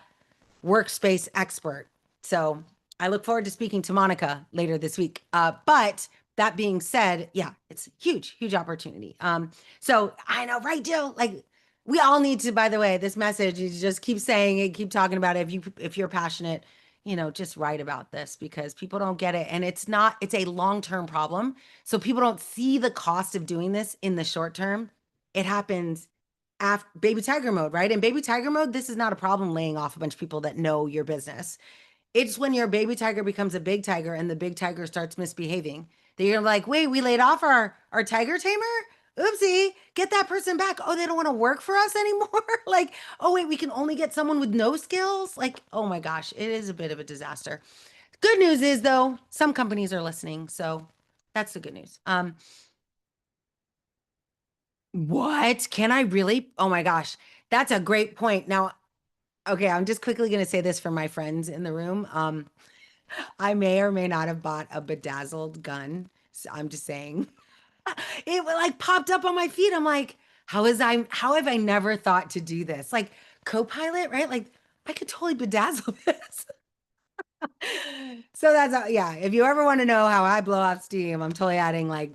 workspace expert. So I look forward to speaking to Monica later this week. But that being said, yeah, it's huge, huge opportunity. So I know, right, Jill? Like we all need to, by the way, this message is just keep saying it, keep talking about it. If you're passionate, just write about this because people don't get it. And it's a long-term problem. So people don't see the cost of doing this in the short term. It happens after baby tiger mode, right? In baby tiger mode, this is not a problem laying off a bunch of people that know your business. It's when your baby tiger becomes a big tiger and the big tiger starts misbehaving that you're like, wait, we laid off our tiger tamer? Oopsie, get that person back. Oh, they don't want to work for us anymore. Like, oh, wait, we can only get someone with no skills. Like, oh my gosh, it is a bit of a disaster. Good news is, though, some companies are listening. So that's the good news. What? Can I really? Oh my gosh, that's a great point. Now, okay, I'm just quickly going to say this for my friends in the room. I may or may not have bought a bedazzled gun. So I'm just saying. It like popped up on my feed. I'm like, how have I never thought to do this? Like Copilot, right? Like I could totally bedazzle this. So yeah, if you ever want to know how I blow off steam, I'm totally adding like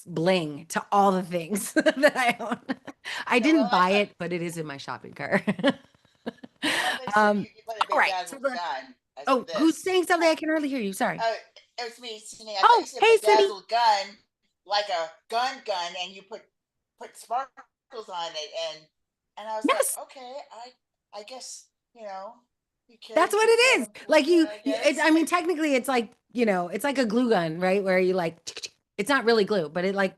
bling to all the things that I own. I No, didn't well, I buy thought, it, but it is in my shopping cart. I thought you said you put a All big right. So dazzled gun as oh, who's this. saying something? I can hardly hear you. Sorry. Oh, it was me, Cindy. I thought you Oh, said hey, Cindy. bedazzled gun, like a gun, and you put sparkles on it, and I was like, Yes. okay, I guess you That's carry what some it kind is. of Like warfare, I it's, guess. I mean, technically it's like, it's like a glue gun, right? Where you like, it's not really glue, but it like,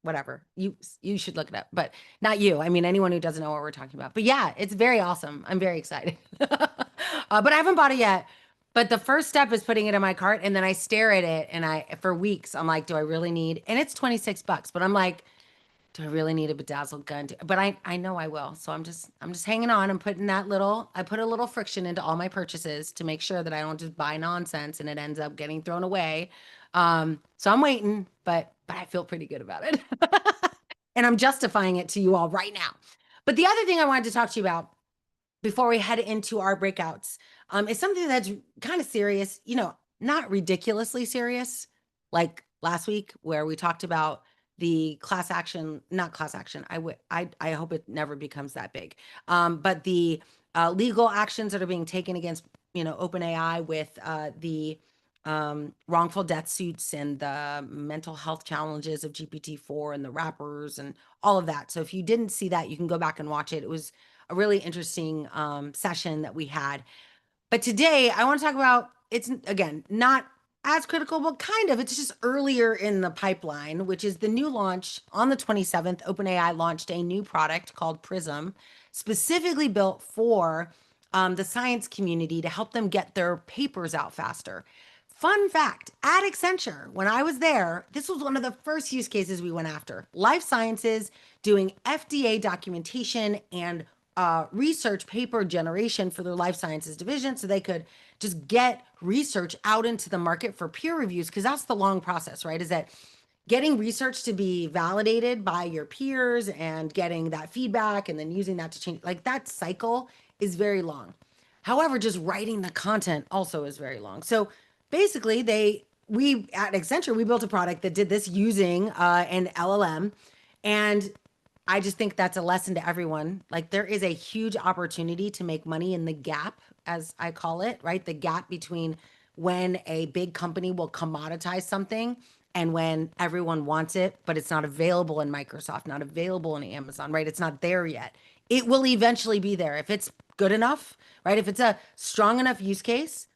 whatever. You should look it up, but not you. I mean, anyone who doesn't know what we're talking about. But yeah, it's very awesome. I'm very excited. But I haven't bought it yet. But the first step is putting it in my cart and then I stare at it and for weeks, I'm like, do I really need, and it's 26 bucks, but I'm like, do I really need a bedazzled gun? But I know I will. So I'm just hanging on. I'm putting I put a little friction into all my purchases to make sure that I don't just buy nonsense and it ends up getting thrown away. So I'm waiting, but I feel pretty good about it. And I'm justifying it to you all right now. But the other thing I wanted to talk to you about before we head into our breakouts is something that's kind of serious, not ridiculously serious, like last week where we talked about the class action, not class action. I hope it never becomes that big. But the legal actions that are being taken against, OpenAI with the wrongful death suits and the mental health challenges of GPT-4 and the rappers and all of that. So if you didn't see that, you can go back and watch it. It was a really interesting session that we had. But today I want to talk about it's again not as critical, but kind of. It's just earlier in the pipeline, which is the new launch on the 27th. OpenAI launched a new product called Prism, specifically built for the science community to help them get their papers out faster. Fun fact at Accenture, when I was there, this was one of the first use cases we went after life sciences doing FDA documentation and research paper generation for their life sciences division so they could just get research out into the market for peer reviews because that's the long process, right? Is that getting research to be validated by your peers and getting that feedback and then using that to change like that cycle is very long. However, just writing the content also is very long. So basically, we at Accenture we built a product that did this using an LLM, and I just think that's a lesson to everyone. Like there is a huge opportunity to make money in the gap, as I call it, right? The gap between when a big company will commoditize something and when everyone wants it, but it's not available in Microsoft, not available in Amazon, right? It's not there yet. It will eventually be there if it's good enough, right? If it's a strong enough use case,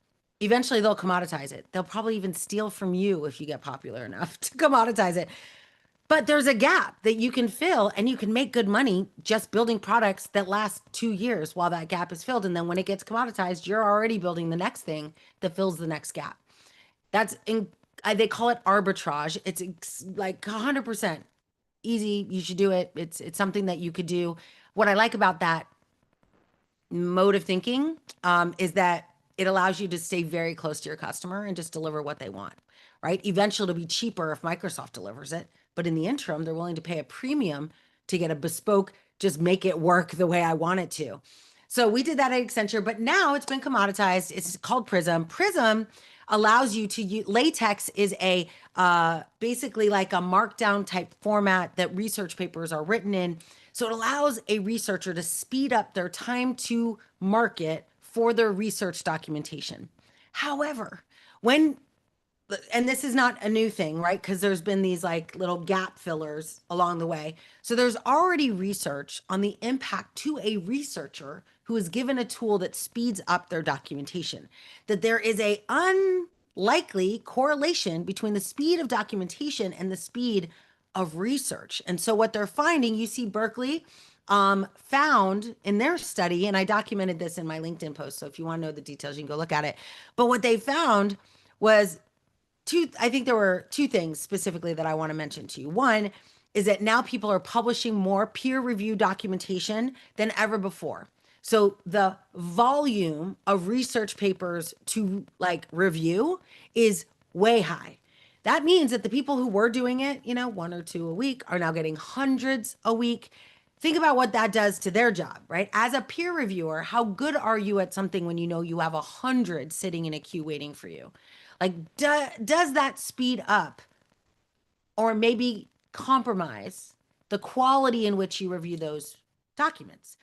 eventually they'll commoditize it. They'll probably even steal from you if you get popular enough to commoditize it. But there's a gap that you can fill and you can make good money just building products that last 2 years while that gap is filled. And then when it gets commoditized, you're already building the next thing that fills the next gap. That's in, they call it arbitrage. It's like 100% easy. You should do it. It's something that you could do. What I like about that mode of thinking is that it allows you to stay very close to your customer and just deliver what they want, right? Eventually, it'll be cheaper if Microsoft delivers it, but in the interim, they're willing to pay a premium to get a bespoke, just make it work the way I want it to. So we did that at Accenture, but now it's been commoditized. It's called Prism. Prism allows you to use latex is a basically like a markdown type format that research papers are written in. So it allows a researcher to speed up their time to market for their research documentation. However, when and this is not a new thing, right? Because there's been these like little gap fillers along the way. So there's already research on the impact to a researcher who is given a tool that speeds up their documentation. That there is a unlikely correlation between the speed of documentation and the speed of research. And so what they're finding, UC Berkeley found in their study, and I documented this in my LinkedIn post. So if you want to know the details, you can go look at it. But what they found was I think there were two things specifically that I want to mention to you. One is that now people are publishing more peer review documentation than ever before. So the volume of research papers to like review is way high. That means that the people who were doing it, one or two a week, are now getting hundreds a week. Think about what that does to their job, right? As a peer reviewer, how good are you at something when you know you have 100 sitting in a queue waiting for you? Like, does that speed up or maybe compromise the quality in which you review those documents?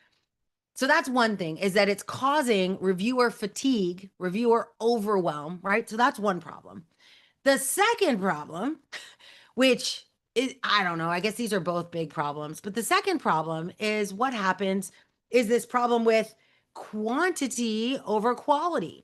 So that's one thing, is that it's causing reviewer fatigue, reviewer overwhelm, right? So that's one problem. The second problem, which is, I don't know, I guess these are both big problems, but the second problem is what happens is this problem with quantity over quality.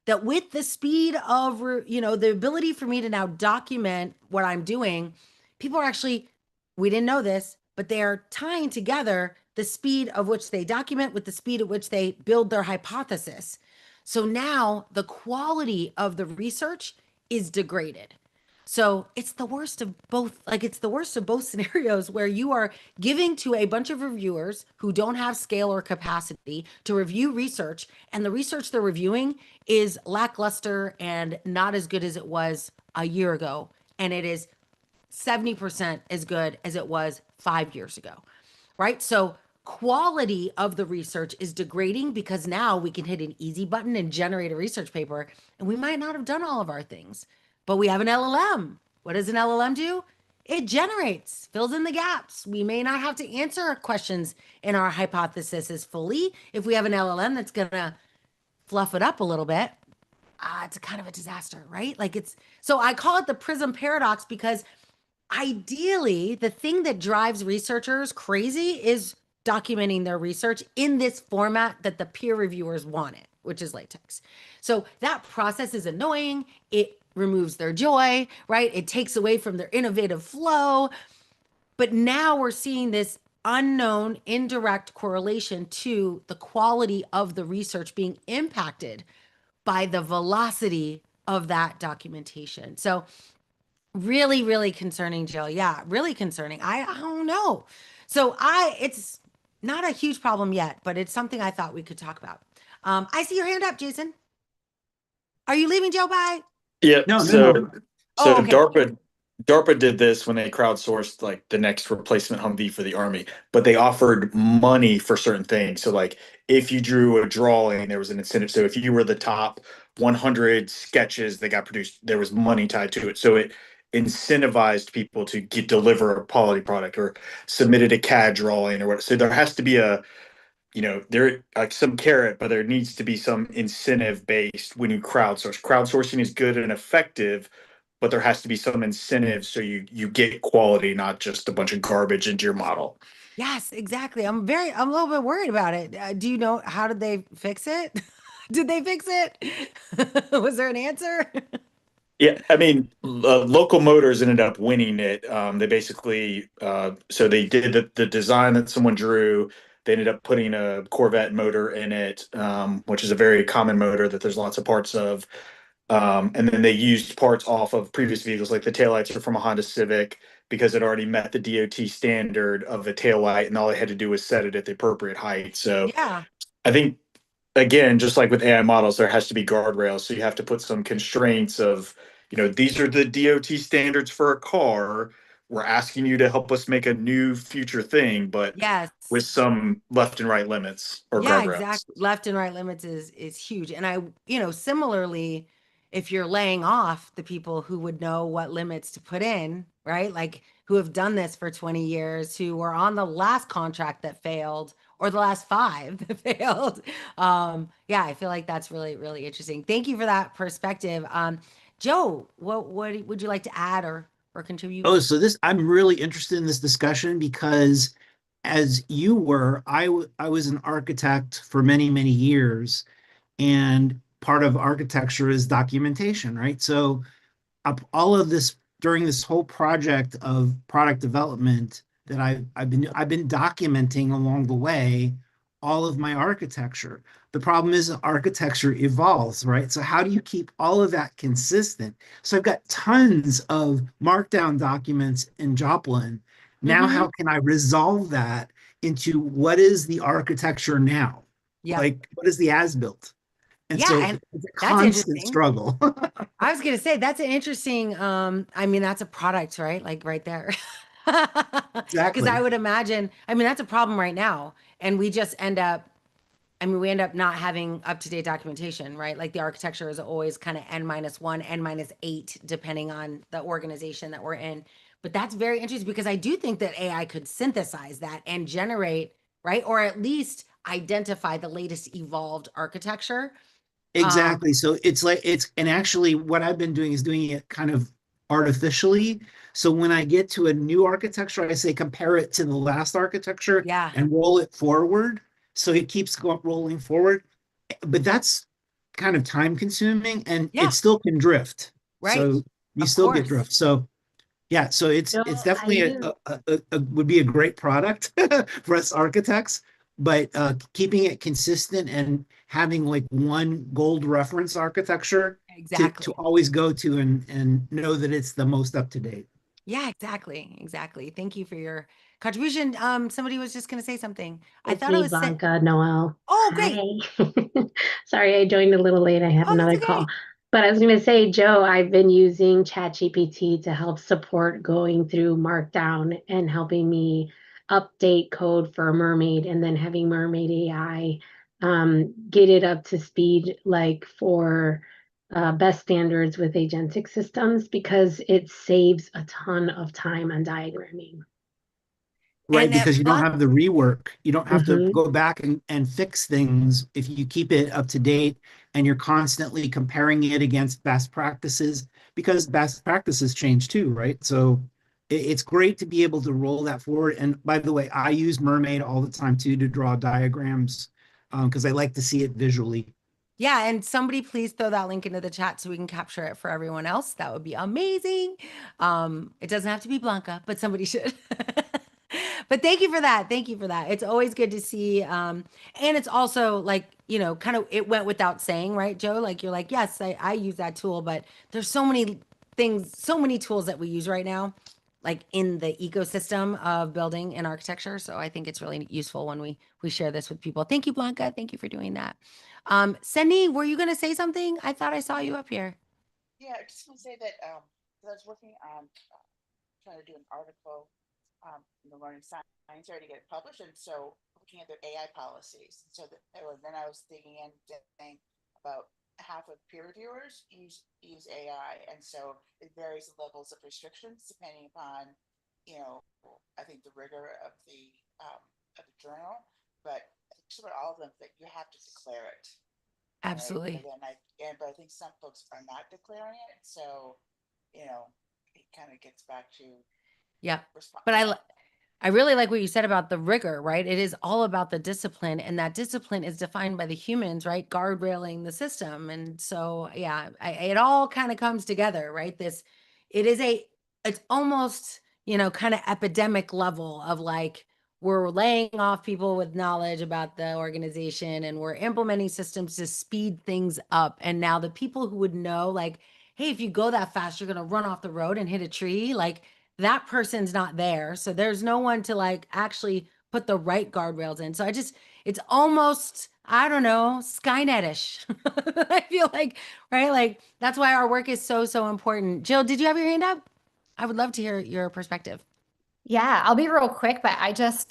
That with the speed of, the ability for me to now document what I'm doing, people are actually, we didn't know this, but they are tying together the speed of which they document with the speed at which they build their hypothesis. So now the quality of the research is degraded. So it's the worst of both, like it's the worst of both scenarios where you are giving to a bunch of reviewers who don't have scale or capacity to review research, and the research they're reviewing is lackluster and not as good as it was a year ago. And it is 70% as good as it was 5 years ago, right? So quality of the research is degrading because now we can hit an easy button and generate a research paper, and we might not have done all of our things, but we have an LLM. What does an LLM do? It generates, fills in the gaps. We may not have to answer questions in our hypothesis as fully if we have an LLM that's going to fluff it up a little bit. It's kind of a disaster, right? So I call it the prism paradox because ideally, the thing that drives researchers crazy is documenting their research in this format that the peer reviewers want it, which is latex. So that process is annoying. It removes their joy, right? It takes away from their innovative flow. But now we're seeing this unknown indirect correlation to the quality of the research being impacted by the velocity of that documentation. So really, really concerning, Jill. Yeah, really concerning. I don't know. So it's not a huge problem yet, but it's something I thought we could talk about. I see your hand up, Jason. Are you leaving, Joe? Bye. Yeah. No, So no. so Oh, okay. DARPA did this when they crowdsourced like the next replacement Humvee for the Army, but they offered money for certain things. So like if you drew a drawing, there was an incentive. So if you were the top 100 sketches that got produced, there was money tied to it. So it incentivized people to deliver a quality product or submitted a CAD drawing or what. So there has to be there like some carrot, but there needs to be some incentive based when you crowdsource. Crowdsourcing is good and effective, but there has to be some incentive so you get quality, not just a bunch of garbage into your model. Yes, exactly. I'm a little bit worried about it. Do you know, how did they fix it? Did they fix it? Was there an answer? Yeah, I mean, Local Motors ended up winning it. They basically, so they did the design that someone drew. They ended up putting a Corvette motor in it, which is a very common motor that there's lots of parts of. And then they used parts off of previous vehicles, like the taillights are from a Honda Civic because it already met the DOT standard of a taillight, and all they had to do was set it at the appropriate height. So Yeah. I think, again, just like with AI models, there has to be guardrails. So you have to put some constraints of, these are the DOT standards for a car. We're asking you to help us make a new future thing, but with Yes. some left and right limits or Yeah, guardrails. exactly. Left and right limits is huge. And similarly, if you're laying off the people who would know what limits to put in, right? Like who have done this for 20 years, who were on the last contract that failed or the last five that failed. Yeah, I feel like that's really, really interesting. Thank you for that perspective. Joe, what would you like to add or contribute? Oh, so this, I'm really interested in this discussion because as you were, I was an architect for many, many years, and part of architecture is documentation, right? So all of this during this whole project of product development that I've been documenting along the way all of my architecture. The problem is architecture evolves, right? So how do you keep all of that consistent? So I've got tons of markdown documents in Joplin. Now, Mm-hmm. how can I resolve that into what is the architecture now? Yep. Like, what is the as-built? And Yeah, so and it's a that's constant interesting. struggle. I was gonna say that's an interesting, I mean, that's a product, right? Like right there. Because I Exactly. would imagine, I mean, that's a problem right now. And we just end up, I mean, we end up not having up-to-date documentation, right? Like the architecture is always kind of N-1, N-8, depending on the organization that we're in. But that's very interesting because I do think that AI could synthesize that and generate, right? Or at least identify the latest evolved architecture. Um, Exactly. So it's like and actually what I've been doing is doing it kind of artificially. So when I get to a new architecture, I say compare it to the last architecture yeah, and roll it forward. So it keeps rolling forward. But that's kind of time consuming and it yeah, still can drift. right. So you Of still get course. drift. So yeah, so No, it's I definitely use would be a great product for us architects, but keeping it consistent and having like one gold reference architecture to Exactly. always go to and know that it's the most up to date. Yeah, exactly. Exactly. Thank you for your contribution. Somebody was just going to say something. I it's thought I me, was saying, Blanca Noel. oh, great. Hi. Sorry, I joined a little late. I had Oh, that's another call. okay. But I was going to say, Joe, I've been using ChatGPT to help support going through Markdown and helping me update code for Mermaid and then having Mermaid AI get it up to speed, like for best standards with agentic systems, because it saves a ton of time on diagramming. Right, And because you don't Blanc, have the rework. You don't have to Hmm. go back and fix things if you keep it up to date and you're constantly comparing it against best practices because best practices change too, right? So it's great to be able to roll that forward. And by the way, I use Mermaid all the time too to draw diagrams because I like to see it visually. yeah, and somebody please throw that link into the chat so we can capture it for everyone else. That would be amazing. It doesn't have to be Blanca, but somebody should. But thank you for that. Thank you for that. It's always good to see. And it's also like, kind of it went without saying, right, Joe? Like you're like, yes, I use that tool, but there's so many things, so many tools that we use right now, like in the ecosystem of building and architecture. So I think it's really useful when we share this with people. Thank you, Blanca. Thank you for doing that. Cindy, were you going to say something? I thought I saw you up here. Yeah, I just want to say that 'cause I was working on trying to do an article in the Learning Science area to get it published, and so looking at the AI policies. So then I was digging in, saying about half of peer reviewers use AI, and so it varies levels of restrictions depending upon, I think the rigor um, of the journal, but I think just about all of them that you have to declare it, right? But Absolutely. then but I think some folks are not declaring it, so it kind of gets back to Yeah. respond, But I really like what you said about the rigor, right? It is all about the discipline, and that discipline is defined by the humans, right? Guardrailing the system. And so, yeah, it all kind of comes together, right? It is it's almost, kind of epidemic level of like, we're laying off people with knowledge about the organization and we're implementing systems to speed things up. And now the people who would know, like, hey, if you go that fast, you're going to run off the road and hit a tree. Like, that person's not there. So there's no one to like actually put the right guardrails in. So it's almost, I don't know, Skynetish. I feel like, right? Like that's why our work is so, so important. Jill, did you have your hand up? I would love to hear your perspective. Yeah, I'll be real quick, but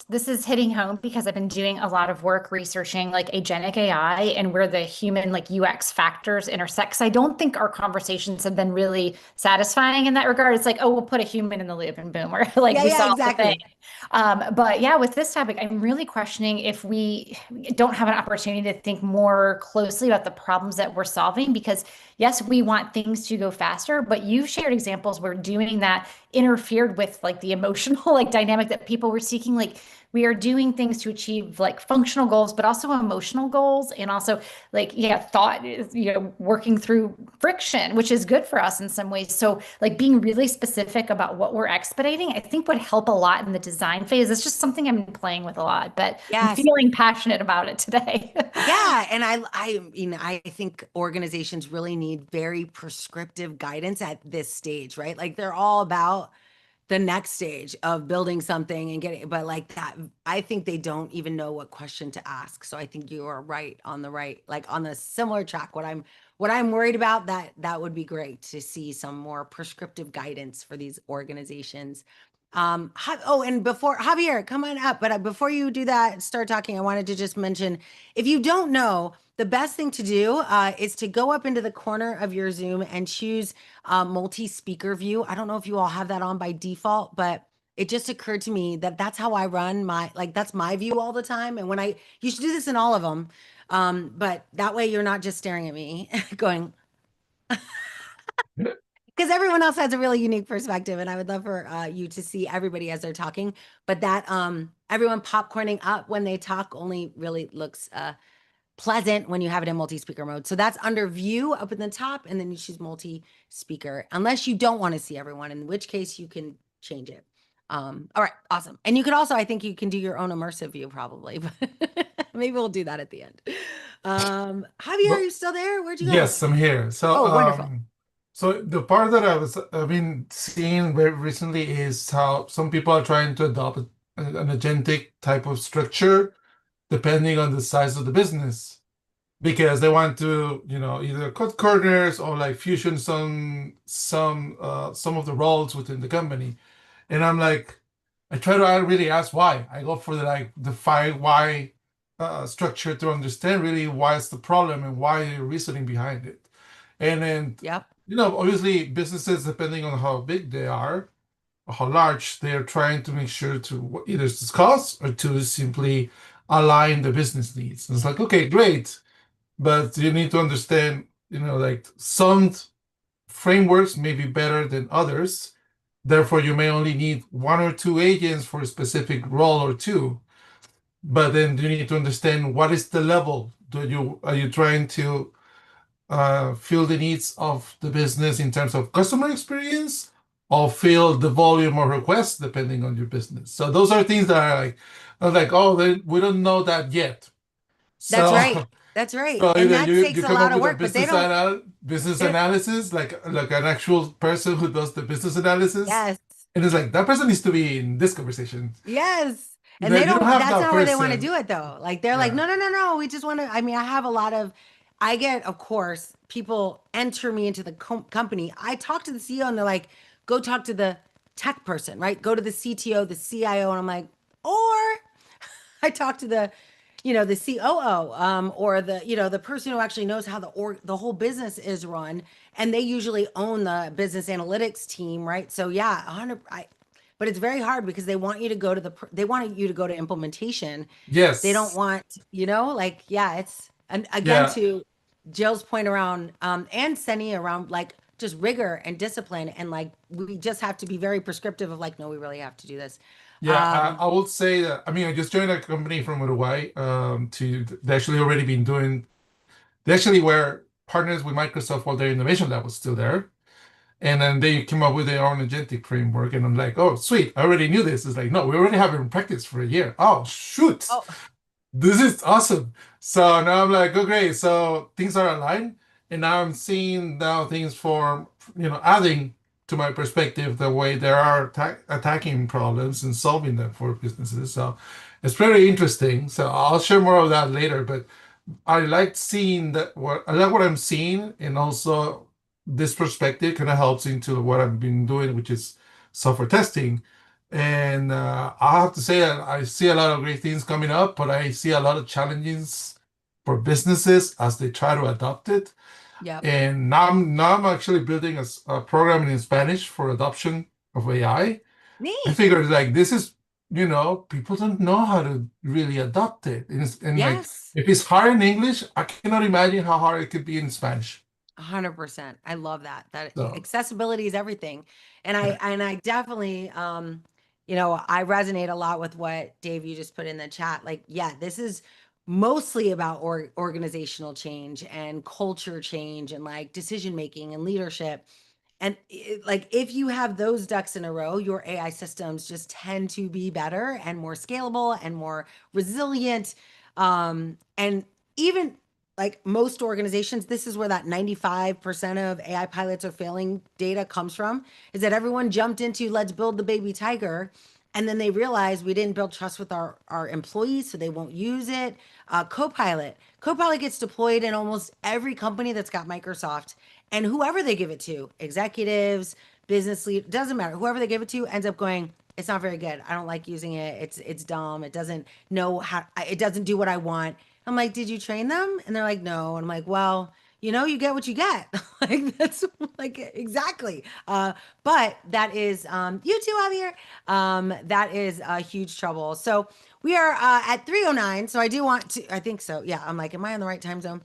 this is hitting home because I've been doing a lot of work researching like agentic AI and where the human like UX factors intersect. 'Cause I don't think our conversations have been really satisfying in that regard. It's like, oh, we'll put a human in the loop and boom, or like Yeah, we yeah, solved the thing. exactly. But yeah, with this topic, I'm really questioning if we don't have an opportunity to think more closely about the problems that we're solving because yes, we want things to go faster, but you've shared examples where doing that interfered with like the emotional like dynamic that people were seeking. Like we are doing things to achieve like functional goals, but also emotional goals and also like yeah, thought is, working through friction, which is good for us in some ways. So like being really specific about what we're expediting, I think would help a lot in the design phase. It's just something I'm playing with a lot, but I'm Yes. feeling passionate about it today. Yeah, and I think organizations really need very prescriptive guidance at this stage, right? Like they're all about the next stage of building something and getting, but like that, I think they don't even know what question to ask. So I think you are right on the right, like on the similar track. What I'm worried about, that would be great to see some more prescriptive guidance for these organizations. And before Javier, come on up. But before you do that, start talking, I wanted to just mention, if you don't know, the best thing to do is to go up into the corner of your Zoom and choose multi-speaker view. I don't know if you all have that on by default, but it just occurred to me that that's how I run that's my view all the time. And you should do this in all of them. But that way you're not just staring at me going, because everyone else has a really unique perspective, and I would love for you to see everybody as they're talking. But that everyone popcorning up when they talk only really looks pleasant when you have it in multi-speaker mode. So that's under view up in the top, and then you choose multi-speaker, unless you don't want to see everyone, in which case you can change it. All right, awesome. And you could also, I think you can do your own immersive view probably, but maybe we'll do that at the end. Javier, are But you still there? Where'd you go? yes, I'm here. Oh, wonderful. So the part that I've been seeing very recently is how some people are trying to adopt an agentic type of structure depending on the size of the business because they want to, either cut corners or like fusion some of the roles within the company. And I'm like, I try to really ask why. I go for the 5 why structure to understand really why it's the problem and why the reasoning behind it. And then, Yep. obviously businesses, depending on how big they are or how large, they are trying to make sure to either discuss or to simply align the business needs. And it's like, okay, great, but you need to understand, like some frameworks may be better than others. Therefore, you may only need 1 or 2 agents for a specific role or two. But then you need to understand what is the level. Are you trying to fill the needs of the business in terms of customer experience, or fill the volume of requests depending on your business? So those are things that are like, oh, we don't know that yet. That's So right. That's right. so And either that you takes a come up lot of with a work, but business they don't, analysis, like an actual person who does the business analysis, yes. and it's like that person needs to be in this conversation. Yes. And they That you don't don't, have that's that not where they want to person. do it though. Like they're like, Yeah. no, no, no, no. We just want to, I mean, I get, of course, people enter me into the company. I talk to the CEO and they're like, go talk to the tech person, right? Go to the CTO, the CIO. And I'm like, or I talk to the COO, or the person who actually knows how the whole business is run, and they usually own the business analytics team, right? So yeah, 100. But it's very hard because they want you to go to implementation. They don't Yes. want, like, yeah, and again, Yeah. to Jill's point around, and Senny around like just rigor and discipline, and like we just have to be very prescriptive of like, no, we really have to do this. Yeah. Um, I would say that, I mean, I just joined a company from Uruguay. They actually already been doing. They actually were partners with Microsoft while their innovation lab was still there. And then they came up with their own agentic framework. And I'm like, oh, sweet. I already knew this. It's like, no, we already have it in practice for a year. Oh, shoot. oh, This is awesome. So now I'm like, oh, great. So things are aligned. And now I'm seeing now things for, adding to my perspective the way there are attacking problems and solving them for businesses. So it's very interesting. So I'll share more of that later. But I like seeing that I like what I'm seeing, and also this perspective kind of helps into what I've been doing, which is software testing. And I have to say, I see a lot of great things coming up, but I see a lot of challenges for businesses as they try to adopt it. Yep. And now I'm actually building a program in Spanish for adoption of AI. I Neat. figured like this is, people don't know how to really adopt it. And like Yes. if it's hard in English, I cannot imagine how hard it could be in Spanish. 100%. I love that. That So accessibility is everything. And yeah. I definitely I resonate a lot with what Dave you just put in the chat. Like, yeah, this is mostly about organizational change and culture change and like decision making and leadership. And like if you have those ducks in a row, your AI systems just tend to be better and more scalable and more resilient. And even like most organizations, this is where that 95% of AI pilots are failing data comes from, is that everyone jumped into let's build the baby tiger. And then they realized we didn't build trust with our employees, so they won't use it. Copilot gets deployed in almost every company that's got Microsoft. And whoever they give it to, executives, business lead, doesn't matter. Whoever they give it to ends up going, it's not very good. I don't like using it. It's dumb. It doesn't know how, it doesn't do what I want. I'm like, did you train them? And they're like, no. And I'm like, well, you get what you get. Like that's like exactly. But that is you too, Javier. That is huge trouble. So we are at 3:09. So I do want to, I think so. Yeah, I'm like, am I in the right time zone?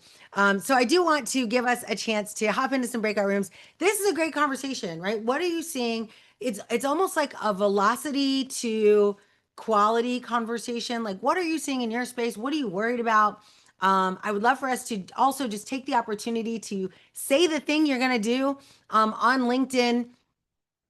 So I do want to give us a chance to hop into some breakout rooms. This is a great conversation, right? What are you seeing? It's almost like a velocity to quality conversation. Like, what are you seeing in your space? What are you worried about? I would love for us to also just take the opportunity to say the thing you're going to do on LinkedIn.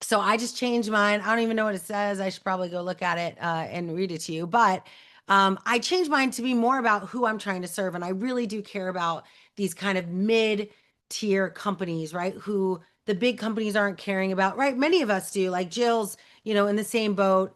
So I just changed mine. I don't even know what it says. I should probably go look at it and read it to you. But I changed mine to be more about who I'm trying to serve. And I really do care about these kind of mid-tier companies, right? Who the big companies aren't caring about, right? Many of us do. Like Jill's, in the same boat.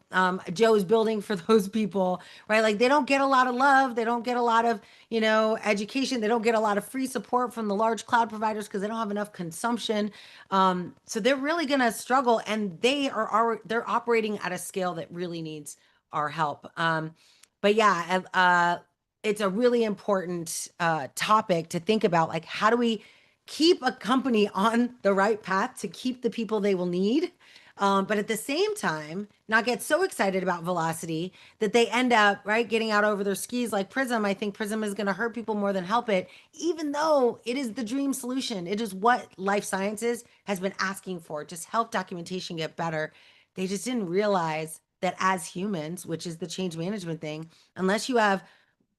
Joe's building for those people, right? Like they don't get a lot of love. They don't get a lot of, education. They don't get a lot of free support from the large cloud providers because they don't have enough consumption. So they're really going to struggle, and they're operating at a scale that really needs our help. But yeah, it's a really important topic to think about. Like, how do we keep a company on the right path to keep the people they will need? But at the same time, not get so excited about velocity that they end up, right, getting out over their skis like Prism. I think Prism is going to hurt people more than help it, even though it is the dream solution. It is what life sciences has been asking for, just help documentation get better. They just didn't realize that as humans, which is the change management thing, unless you have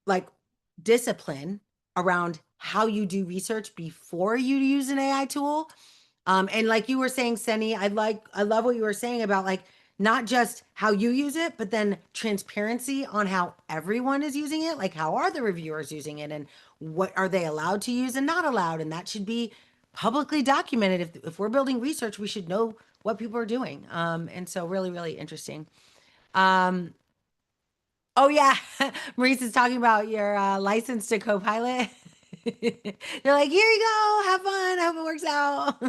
like discipline around how you do research before you use an AI tool, and like you were saying, Seni, I love what you were saying about like not just how you use it, but then transparency on how everyone is using it. Like how are the reviewers using it and what are they allowed to use and not allowed? And that should be publicly documented. If we're building research, we should know what people are doing. And so really, really interesting. Um, Oh yeah, Maurice is talking about your license to co-pilot. They're like, here you go, have fun, I hope it works out.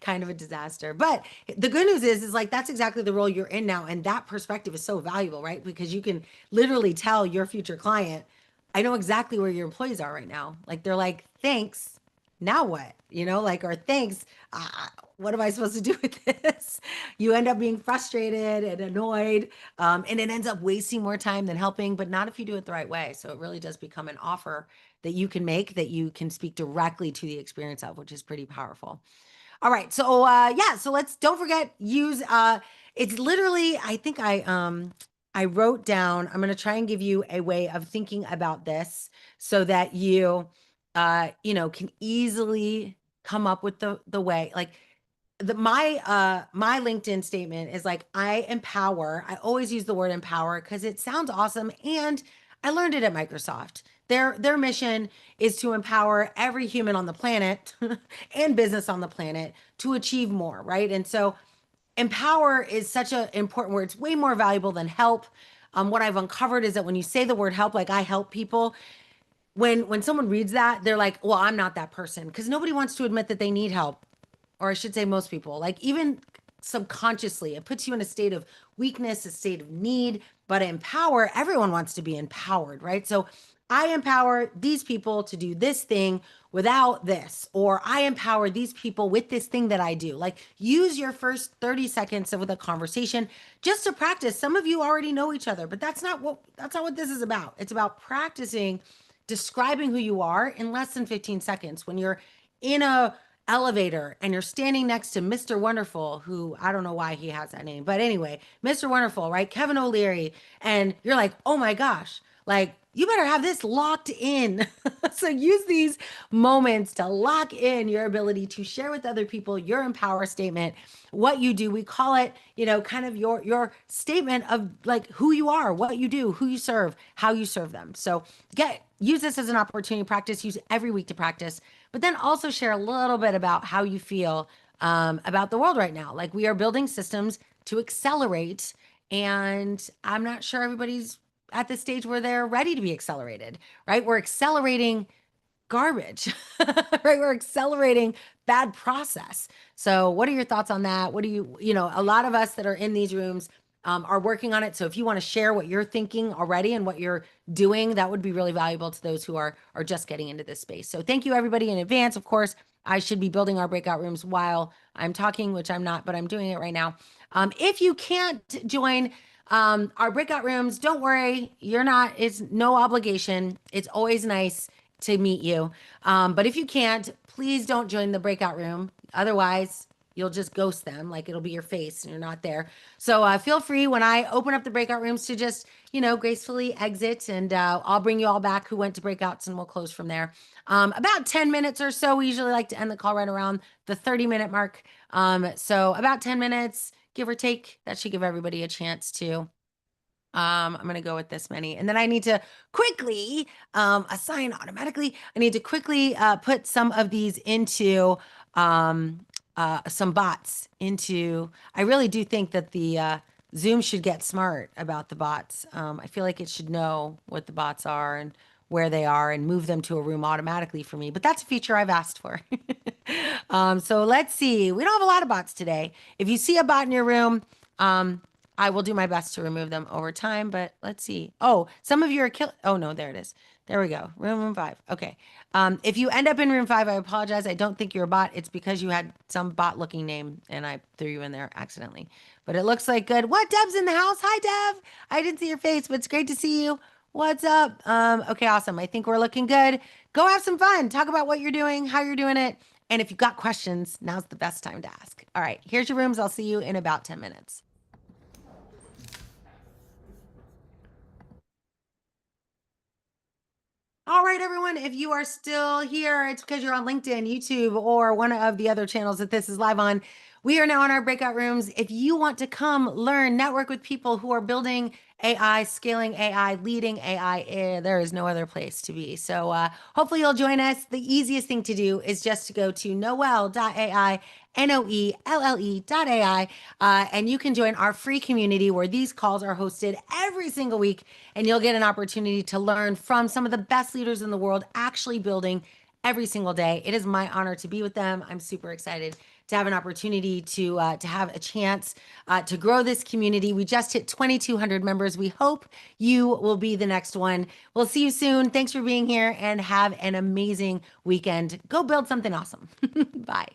Kind of a disaster. But the good news is like that's exactly the role you're in now, and that perspective is so valuable, right? Because you can literally tell your future client, I know exactly where your employees are right now. Like they're like, thanks. Now what? Like, or thanks. What am I supposed to do with this? You end up being frustrated and annoyed, and it ends up wasting more time than helping, but not if you do it the right way. So it really does become an offer that you can make that you can speak directly to the experience of, which is pretty powerful. All right. So yeah, so don't forget, use it's literally, I think I wrote down, I'm gonna try and give you a way of thinking about this so that you can easily come up with the way. Like my LinkedIn statement is like, I empower. I always use the word empower because it sounds awesome. And I learned it at Microsoft. Their mission is to empower every human on the planet and business on the planet to achieve more, right? And so empower is such an important word. It's way more valuable than help. What I've uncovered is that when you say the word help, like I help people, when someone reads that, they're like, well, I'm not that person, because nobody wants to admit that they need help. Or I should say most people, like even subconsciously, it puts you in a state of weakness, a state of need, but empower, everyone wants to be empowered, right? So I empower these people to do this thing without this, or I empower these people with this thing that I do. Like, use your first 30 seconds of the conversation just to practice. Some of you already know each other, but that's not what this is about. It's about practicing describing who you are in less than 15 seconds. When you're in a elevator and you're standing next to Mr. Wonderful, who I don't know why he has that name, but anyway, Mr. Wonderful, right? Kevin O'Leary, and you're like, oh my gosh, like, you better have this locked in. So use these moments to lock in your ability to share with other people your empower statement, what you do. We call it, kind of your statement of like who you are, what you do, who you serve, how you serve them. So use this as an opportunity to practice, use every week to practice, but then also share a little bit about how you feel about the world right now. Like, we are building systems to accelerate, and I'm not sure everybody's at the stage where they're ready to be accelerated, right? We're accelerating garbage, right? We're accelerating bad process. So what are your thoughts on that? What do a lot of us that are in these rooms are working on it. So if you want to share what you're thinking already and what you're doing, that would be really valuable to those who are just getting into this space. So thank you everybody in advance. Of course, I should be building our breakout rooms while I'm talking, which I'm not, but I'm doing it right now. If you can't join our breakout rooms, don't worry. It's no obligation. It's always nice to meet you. But if you can't, please don't join the breakout room. Otherwise, you'll just ghost them. Like, it'll be your face and you're not there. So feel free when I open up the breakout rooms to just, gracefully exit, and I'll bring you all back who went to breakouts, and we'll close from there. About 10 minutes or so. We usually like to end the call right around the 30-minute mark. So about 10 minutes, give or take. That should give everybody a chance to. I'm going to go with this many. And then I need to quickly assign automatically. I need to quickly put some of these into some bots into. I really do think that the Zoom should get smart about the bots. I feel like it should know what the bots are and where they are and move them to a room automatically for me. But that's a feature I've asked for. So let's see. We don't have a lot of bots today. If you see a bot in your room, I will do my best to remove them over time, but let's see. Oh, some of you are oh no, there it is. There we go. Room 5. Okay. If you end up in room 5, I apologize. I don't think you're a bot. It's because you had some bot looking name and I threw you in there accidentally. But it looks like good. What? Deb's in the house. Hi, Deb. I didn't see your face, but it's great to see you. What's up? Okay, awesome. I think we're looking good. Go have some fun. Talk about what you're doing, how you're doing it. And if you've got questions, now's the best time to ask. All right, here's your rooms. I'll see you in about 10 minutes. All right, everyone, if you are still here, it's because you're on LinkedIn, YouTube, or one of the other channels that this is live on. We are now in our breakout rooms. If you want to come learn, network with people who are building AI, scaling AI, leading AI, there is no other place to be. So hopefully you'll join us. The easiest thing to do is just to go to noelle.ai, noelle.ai, and you can join our free community where these calls are hosted every single week, and you'll get an opportunity to learn from some of the best leaders in the world actually building every single day. It is my honor to be with them. I'm super excited to have an opportunity to have a chance to grow this community. We just hit 2,200 members. We hope you will be the next one. We'll see you soon. Thanks for being here and have an amazing weekend. Go build something awesome. Bye.